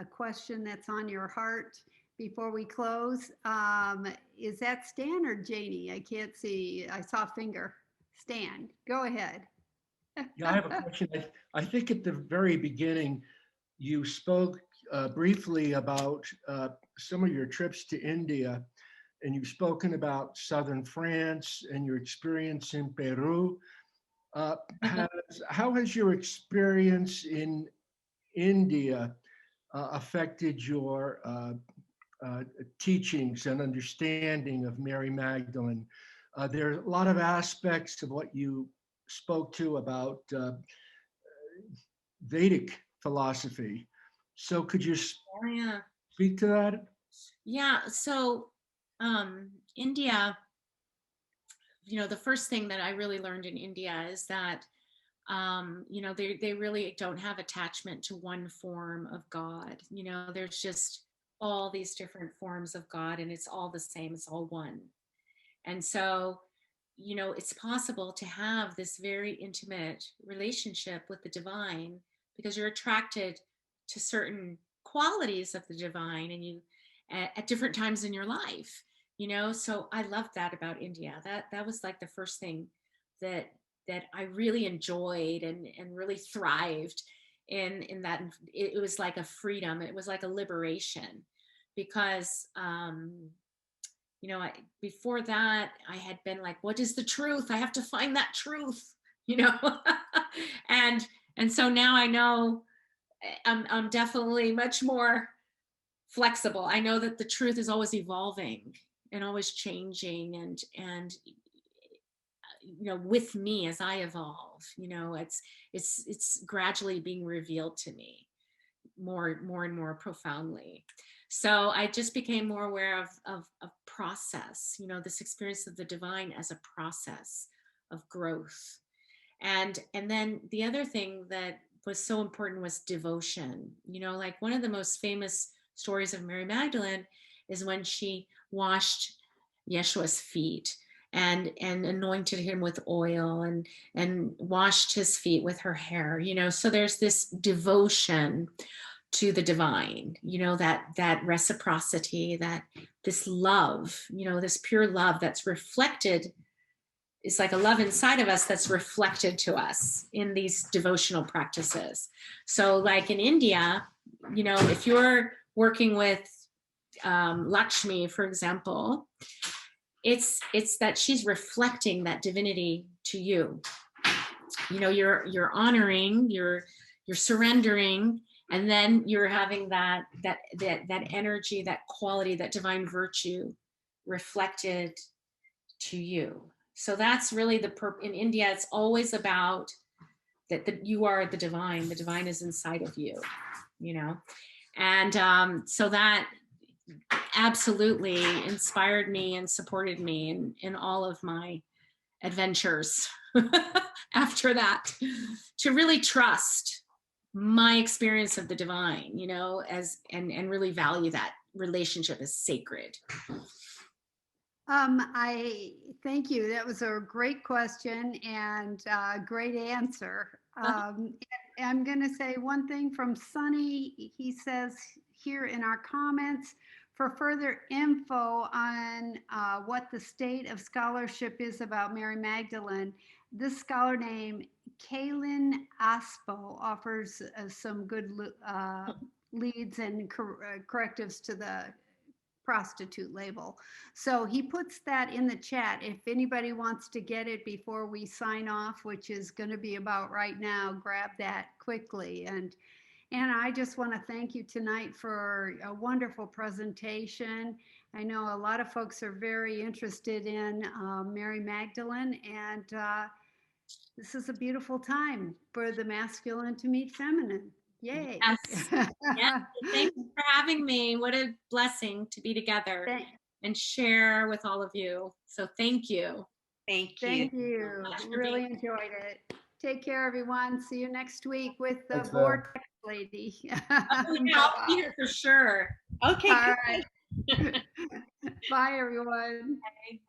a question that's on your heart before we close. Is that Stan or Janie? I can't see. I saw a finger. Stan, go ahead. Yeah, I have a question. I think at the very beginning, you spoke briefly about some of your trips to India, and you've spoken about southern France and your experience in Peru. How has your experience in India affected your teachings and understanding of Mary Magdalene? There are a lot of aspects of what you spoke to about Vedic philosophy. So could you Oh, yeah. speak to that? Yeah. So India, the first thing that I really learned in India is that, they really don't have attachment to one form of God. There's just all these different forms of God, and it's all the same. It's all one. And so, it's possible to have this very intimate relationship with the divine because you're attracted to certain qualities of the divine, and you at different times in your life. So I loved that about India. That was like the first thing that I really enjoyed and really thrived in that. It was like a freedom. It was like a liberation because before that I had been like, what is the truth? I have to find that truth, and so now I know I'm definitely much more flexible. I know that the truth is always evolving and always changing, and with me as I evolve, it's gradually being revealed to me more and more profoundly. So I just became more aware of process, this experience of the divine as a process of growth. And then the other thing that was so important was devotion. Like one of the most famous stories of Mary Magdalene is when she washed Yeshua's feet and anointed him with oil and washed his feet with her hair. So there's this devotion to the divine, that reciprocity, that this love, this pure love that's reflected. It's like a love inside of us that's reflected to us in these devotional practices. So like in India, if you're working with Lakshmi, for example, it's that she's reflecting that divinity to you. You're honoring, you're surrendering, and then you're having that energy, that quality, that divine virtue reflected to you. So that's really in India, it's always about that you are the divine is inside of you, and so that absolutely inspired me and supported me in all of my adventures after that, to really trust my experience of the divine, and really value that relationship as sacred. I thank you. That was a great question and great answer. I'm going to say one thing from Sunny. He says here in our comments, for further info on what the state of scholarship is about Mary Magdalene, this scholar named Kaylin Aspo offers some good leads and correctives to the prostitute label. So he puts that in the chat if anybody wants to get it before we sign off, which is going to be about right now. Grab that quickly. And I just want to thank you tonight for a wonderful presentation. I know a lot of folks are very interested in Mary Magdalene, and this is a beautiful time for the masculine to meet feminine. Yay. Yes. Yes. Thank you for having me. What a blessing to be together and share with all of you. So thank you. Thank you. Thank you. Really enjoyed it. Take care, everyone. See you next week with the Thanks, vortex lady. Oh, yeah, I'll be here for sure. Okay. All right. Bye, everyone. Bye.